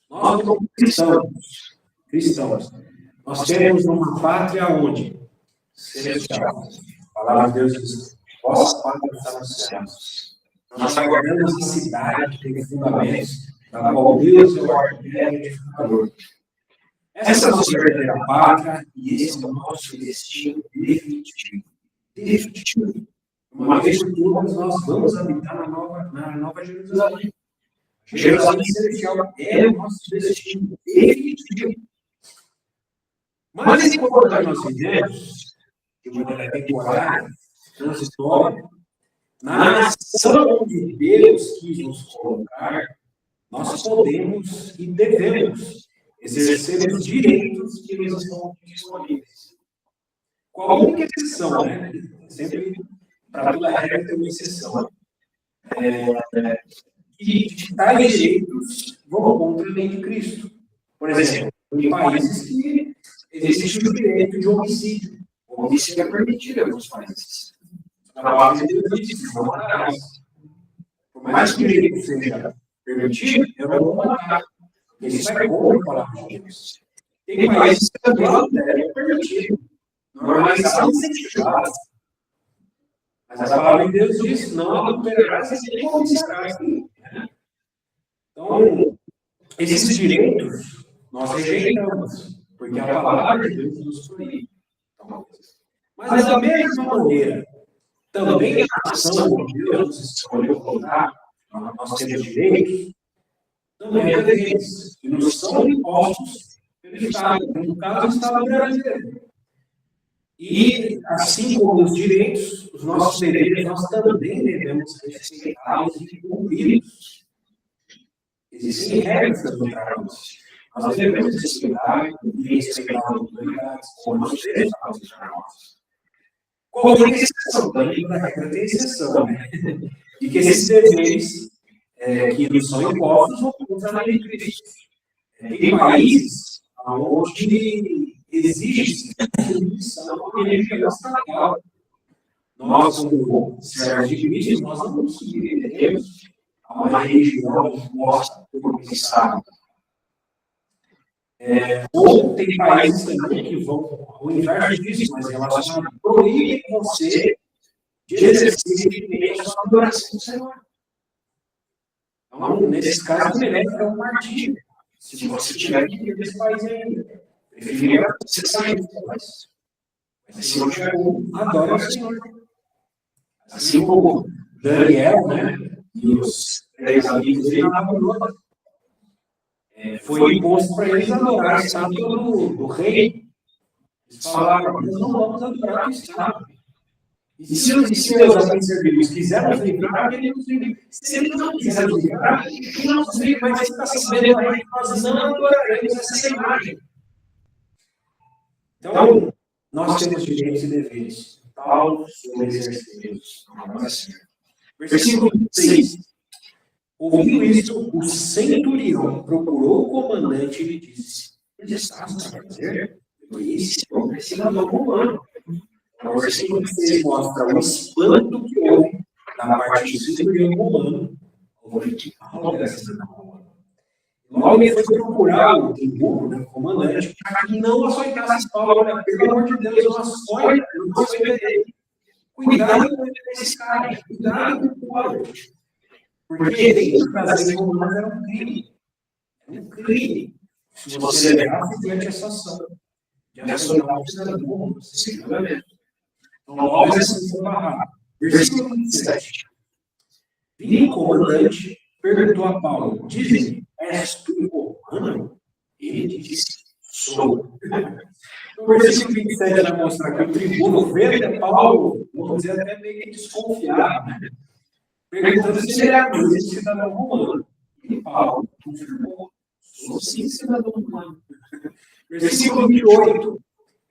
Nós, como cristãos, nós temos uma pátria onde? Celestial. A palavra de Deus diz: vossa pátria está nos céus. Nós aguardamos a cidade que tem fundamentos, da qual Deus é o arquiteto e edificador. Essa é a nossa verdadeira pátria e esse é o nosso destino definitivo. Uma vez por todas, nós vamos habitar na Nova Jerusalém. Jerusalém celestial é o nosso destino definitivo. Mas enquanto nós vivemos, de maneira temporária, transitória, na nação onde Deus quis nos colocar, nós podemos e devemos exercer os direitos que nos estão disponíveis. Com a única exceção, né? Sempre, para toda regra, tem uma exceção. Que tais direitos vão contra a lei de Cristo. Por exemplo, em países que existe o direito de homicídio. O homicídio é permitido em alguns países. Na palavra de Deus diz: não matarás. Por mais que o direito seja permitido, eu não vou matar. Isso vai contra a palavra de Deus. Tem países que também é permitido. Normalizar incentivado. Mas a palavra de Deus diz: não adulterarás e nem cobiçarás. Então, esses direitos nós rejeitamos, porque a palavra de Deus nos proíbe. Mas da mesma maneira, também a ação que Deus nos escolheu colocar, nós temos direitos, também é deveres, que nos são impostos pelo Estado, no caso, o Estado brasileiro. E, assim como os direitos, os nossos deveres, nós também devemos respeitá-los e cumpri-los. Existem regras do trabalho. Nós devemos respeitar e respeitar as autoridades, como nós devemos respeitar nós. Qualquer exceção, também da regra tem exceção, né? De que esses deveres que nos são impostos vão contra a lei de Cristo. Tem países onde existe submissão à religião estatal. Nós, como servos de Cristo, nós não nos submetemos a uma religião imposta por um Estado. Ou tem países também que vão ao inverso disso, mas relacionado, proíbem você de exercer direito à sua adoração do Senhor. Então, nesses casos, merece ter um martírio. Se você tiver que ir desse país ainda, preferia você sair desse país. Mas se você adora o Senhor. Assim como Daniel, né, e os 3 amigos dele estavam foi imposto para eles adorar a estátua do rei. Eles falaram, nós não vamos adorar a estátua. E se os seus amigos servidos quiserem nos livrar, ele nos livra. Se ele não quiser nos livrar, ele não nos livra, mas ele está sabendo aí que nós não adoraremos essa imagem. Então, nós temos direitos e deveres. Tal sobre exercemos. Versículo 6. Ouvindo isso, o centurião procurou o comandante e lhe disse: onde estás para fazer? Esse homem cidadão romano. O versículo 6 mostra o espanto que houve da parte do centurião romano ao ver que Paulo era cidadão romano. Logo ele foi procurar o tribuno, o comandante, para que não açoitasse Paulo. Olha, pelo amor de Deus, não açoita, não açoita dele. Cuidado com esse cara, cuidado com o Paulo. Porque dentro das leis romanas era um crime. Era um crime. Se você levasse diante essa ação de açoitar o cidadão romano, você se engana. Então, logo essa foi barrada. Versículo 27. Vindo o comandante, perguntou a Paulo: diz-me, és tu romano? Ele disse: sou. No versículo 27 vai mostrar que o tribuno vê Paulo, vamos dizer, até meio desconfiado, né? Perguntando se ele era mesmo cidadão romano. E Paulo confirmou: sou sim cidadão romano. Versículo 28.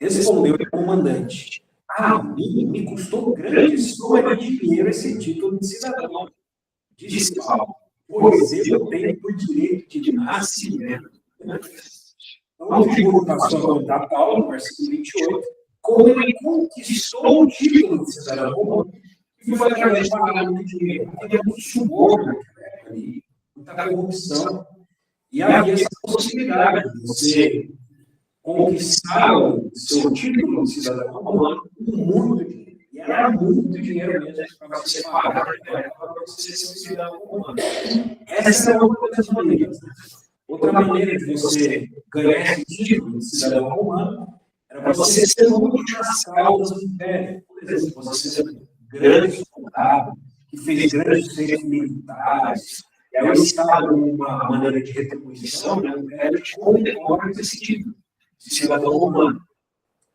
Respondeu o comandante: a mim me custou grande soma de dinheiro esse título de cidadão. Disse Paulo: pois eu tenho por direito de nascimento. Então, o tribuno passou a contar Paulo, no versículo 28, como ele conquistou o título de cidadão romano, e foi através de pagar muito dinheiro. Havia muito suborno, muita corrupção, e havia essa possibilidade de você conquistar o seu título de cidadão romano com muito dinheiro. E era muito dinheiro mesmo para você pagar, para você ser um cidadão romano. Essa é uma das maneiras. Outra maneira de você ganhar esse título de cidadão romano era você ser útil nas causas do império. Por exemplo, você ser um grande soldado que fez grandes feitos militares. E aí o Estado, uma maneira de retribuição, né, o império te condecora esse título de cidadão romano,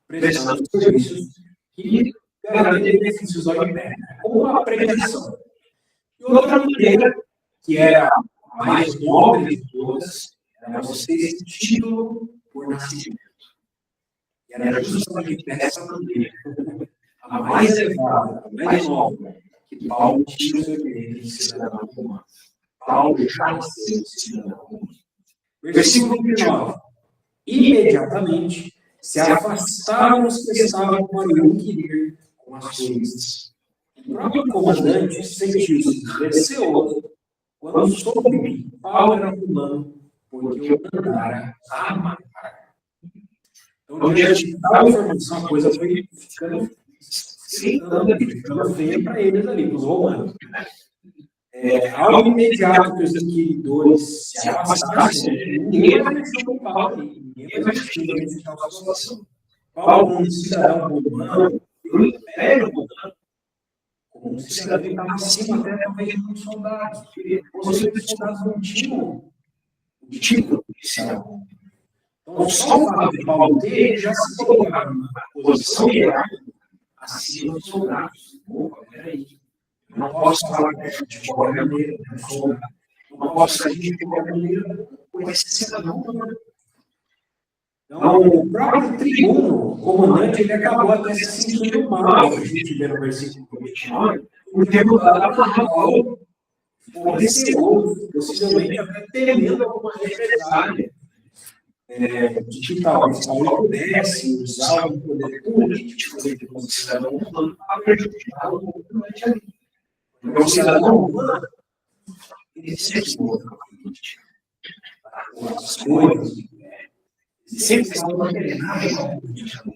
prestando serviços que garantem benefícios ao império, como uma premiação. E outra maneira, que era a mais nobre de todas, era você ter esse título por nascimento. E era justamente dessa maneira, a mais elevada, a mais nobre, que Paulo tinha o seu direito de cidadão romano. Paulo já nasceu cidadão romano. Versículo 29. Imediatamente se afastaram os que estavam para o inquirir com as coisas. O próprio comandante sentiu-se receoso quando soube que Paulo era romano, porque o mandara a matar. Então, diante de tal informação, a coisa foi ficando feia para eles ali, para os romanos. Ao imediato que os inquiridores se afastassem, ninguém vai mexer Paulo, ninguém vai mexer nessa tal situação. Paulo, como cidadão romano, o Império Romano, como um cidadão que estava acima até talvez de uns soldados, porque possivelmente os soldados não tinham o título de cidadão. Então, só o fato de Paulo ter, ele já se colocava numa posição hierárquica acima dos soldados. Opa, peraí. Não posso falar de qualquer maneira, não posso agir de qualquer maneira com esse cidadão romano. Então, o próprio tribuno, o comandante, ele acabou até se sentindo mal, a gente vê no versículo 29, porque Paulo ficou receoso, possivelmente até temendo alguma represália, de que talvez Paulo pudesse usar o poder político dele como cidadão romano para prejudicar o comandante ali. Porque o cidadão romano, ele sempre se move com a política, com as coisas, sempre está antenado com a política.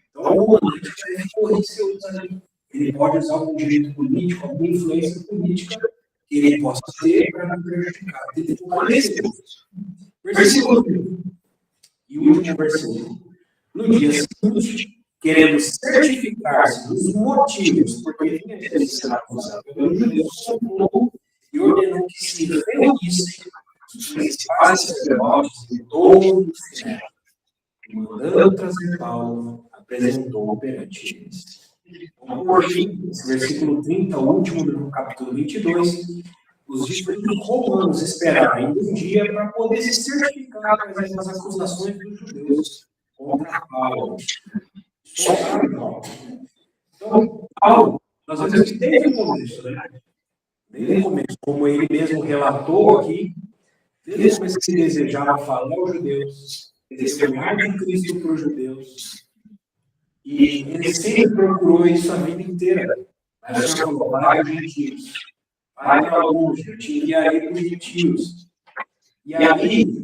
Então, o comandante deve correr seus ali. Ele pode usar algum direito político, alguma influência política que ele possa ter para não prejudicar. Ele ficou receoso. Versículo 1. E o último versículo. No dia seguinte, querendo certificar-se dos motivos por que ele será acusado pelo judeu, soprou e ordenou que se reunissem os principais sacerdotes de todos os Israel. Mandando trazer Paulo, apresentou perante eles. Então, por fim, esse versículo 30, o último do capítulo 22, os discípulos romanos esperaram ainda um dia para poder se certificar das acusações dos judeus contra Paulo. Soltaram Paulo. Então, Paulo, nós vemos que desde o começo, né? Desde o começo, como ele mesmo relatou aqui, desde o começo que ele desejava falar aos judeus, testemunhar de Cristo para os judeus, e ele sempre procurou isso a vida inteira. Mas o Senhor falou, vai aos gentios, vai para alguns, eu te enviarei para os gentios. E aí,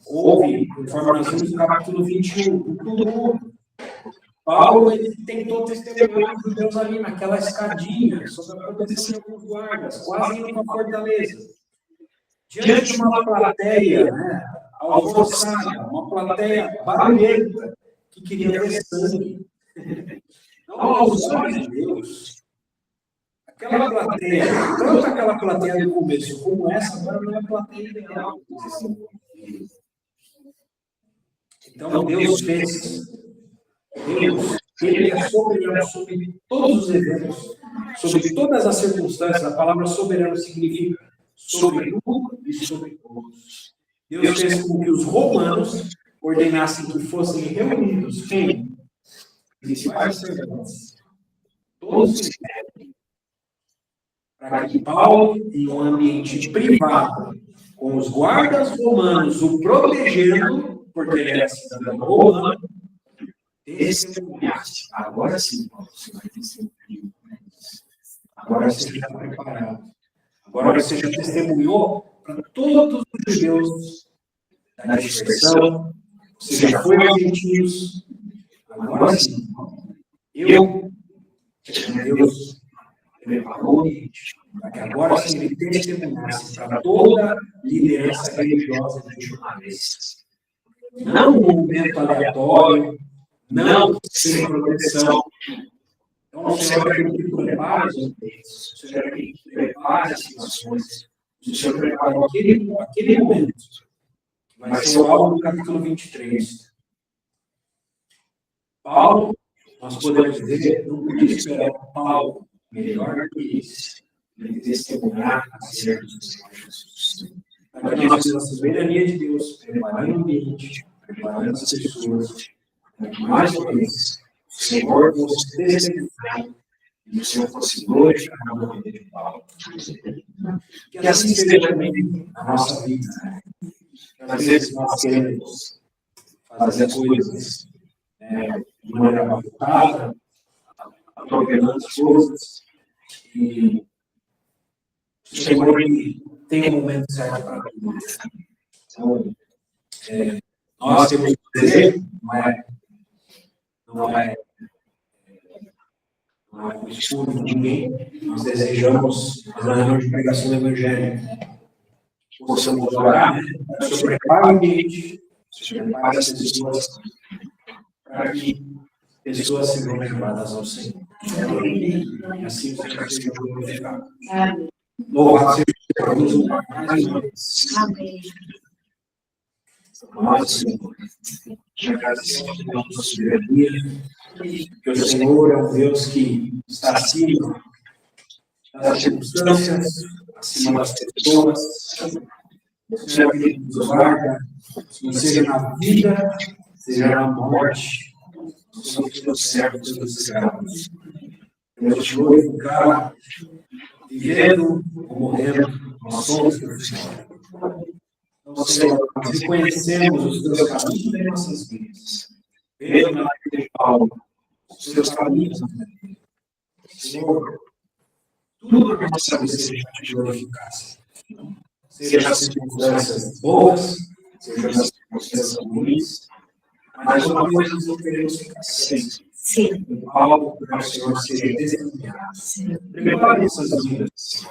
houve, conforme nós vimos no capítulo 21, um tumulto. Paulo, ele tentou testemunhar os judeus ali naquela escadinha, sob a proteção de alguns guardas, quase indo para a fortaleza. Diante de uma plateia, né, alvoroçada, uma plateia barulhenta, que queria ver sangue. Então, aos olhos de Deus, aquela plateia, tanto aquela plateia do começo como essa, agora não é a plateia ideal. Então, Deus fez. Deus, ele é soberano sobre todos os eventos, sobre todas as circunstâncias. A palavra soberano significa sobre tudo e sobre todos. Deus fez com que os romanos ordenassem que fossem reunidos quem? Principais sacerdotes. Todos se reúnem para que Paulo, em um ambiente privado, com os guardas romanos o protegendo, porque ele era cidadão romano, testemunhasse. Agora sim, Paulo, você vai testemunhar. Agora você já está preparado. Agora você já testemunhou para todos os judeus da dispersão. Você já foi aos gentios. Agora sim, Deus preparou para que agora sim ele testemunhasse para toda liderança religiosa de uma vez. Não um momento aleatório, não sem proteção. Então, o Senhor é aquele que prepara os ambientes, o Senhor é aquele que prepara as situações, o Senhor preparou aquele momento, que vai ser o alvo do capítulo 23. Paulo, nós podemos dizer, não podia esperar Paulo melhor do que esse, ele testemunhar acerca do Senhor Jesus. Aqui nós temos a soberania de Deus, preparando o ambiente, preparando as pessoas, mais uma vez, o Senhor fosse testemunhado e o Senhor fosse glorificado no nome de Paulo. Que assim seja também na nossa vida. Às vezes nós queremos fazer as coisas de maneira abaixada, atropelando as coisas, e o Senhor tem um momento certo para tudo. Então, nós temos que dizer, não é não é por escuro de ninguém. Nós desejamos, na reunião de pregação do Evangelho, possamos orar, né? Para que o Senhor prepare o ambiente, o Senhor prepare as pessoas, para que pessoas sejam levadas ao Senhor. E assim o Senhor seja glorificado. Louvado seja Deus mais uma vez. Amém. Nós, Senhor, te agradecemos pela tua soberania, que o Senhor é um Deus que está acima das circunstâncias, acima das pessoas. O Senhor que nos guarda, seja na vida, seja na morte, somos teus servos e teus escravos. Deus te glorificar, vivendo ou morrendo, nós somos teus Senhor. Então, Senhor, nós reconhecemos os teus caminhos em nossas vidas. Vendo na vida de Paulo, os teus caminhos na vida. Senhor, tudo que nós sabemos seja te glorificar. Seja as circunstâncias boas, seja as circunstâncias ruins, mas uma coisa nós não queremos ficar sem. Sim. Algo para o Senhor seja desempenhado. Prepare nossas vidas,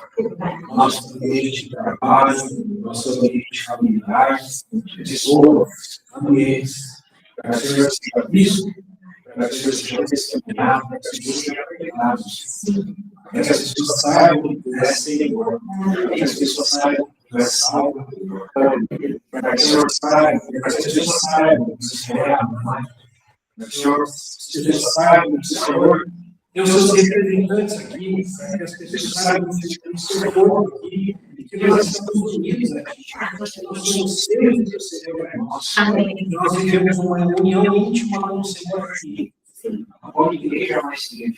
nosso ambiente de trabalho, nosso ambiente familiar, pessoas, ambientes, para que o Senhor seja visto, para que o Senhor seja testemunhado, para que o Senhor seja pregado. Para que as pessoas saibam que tu és Senhor, para que as pessoas saibam que tu és Salvador, para que o Senhor saiba, para que as pessoas saibam que o Senhor é amado. Para que o Senhor saiba que o Senhor tem os seus representantes aqui, para que as pessoas saibam que tem o seu corpo aqui, e que nós estamos unidos aqui. Nós somos seres do Senhor é nosso. Nós vivemos uma união íntima com o Senhor aqui. A qual igreja jamais teve.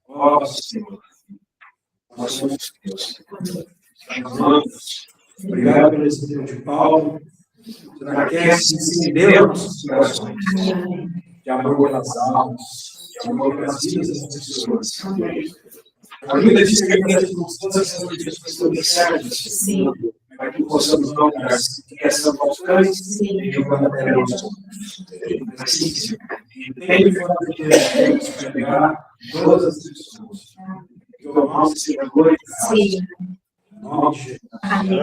Ó Senhor, nós somos Deus. Amamos. Obrigado pelo exemplo de Paulo. Senhor, aquece e incendeu nossos corações. De amor pelas almas, de amor pelas vidas das pessoas. Ajuda a discernir as circunstâncias que as pessoas certas, para que possamos não dar essa alcance e jogar para nós. Assim, Senhor, tem que falar de Deus para pegar todas as pessoas. Que o nome seja glorificado. Em nome de Jesus. Amém.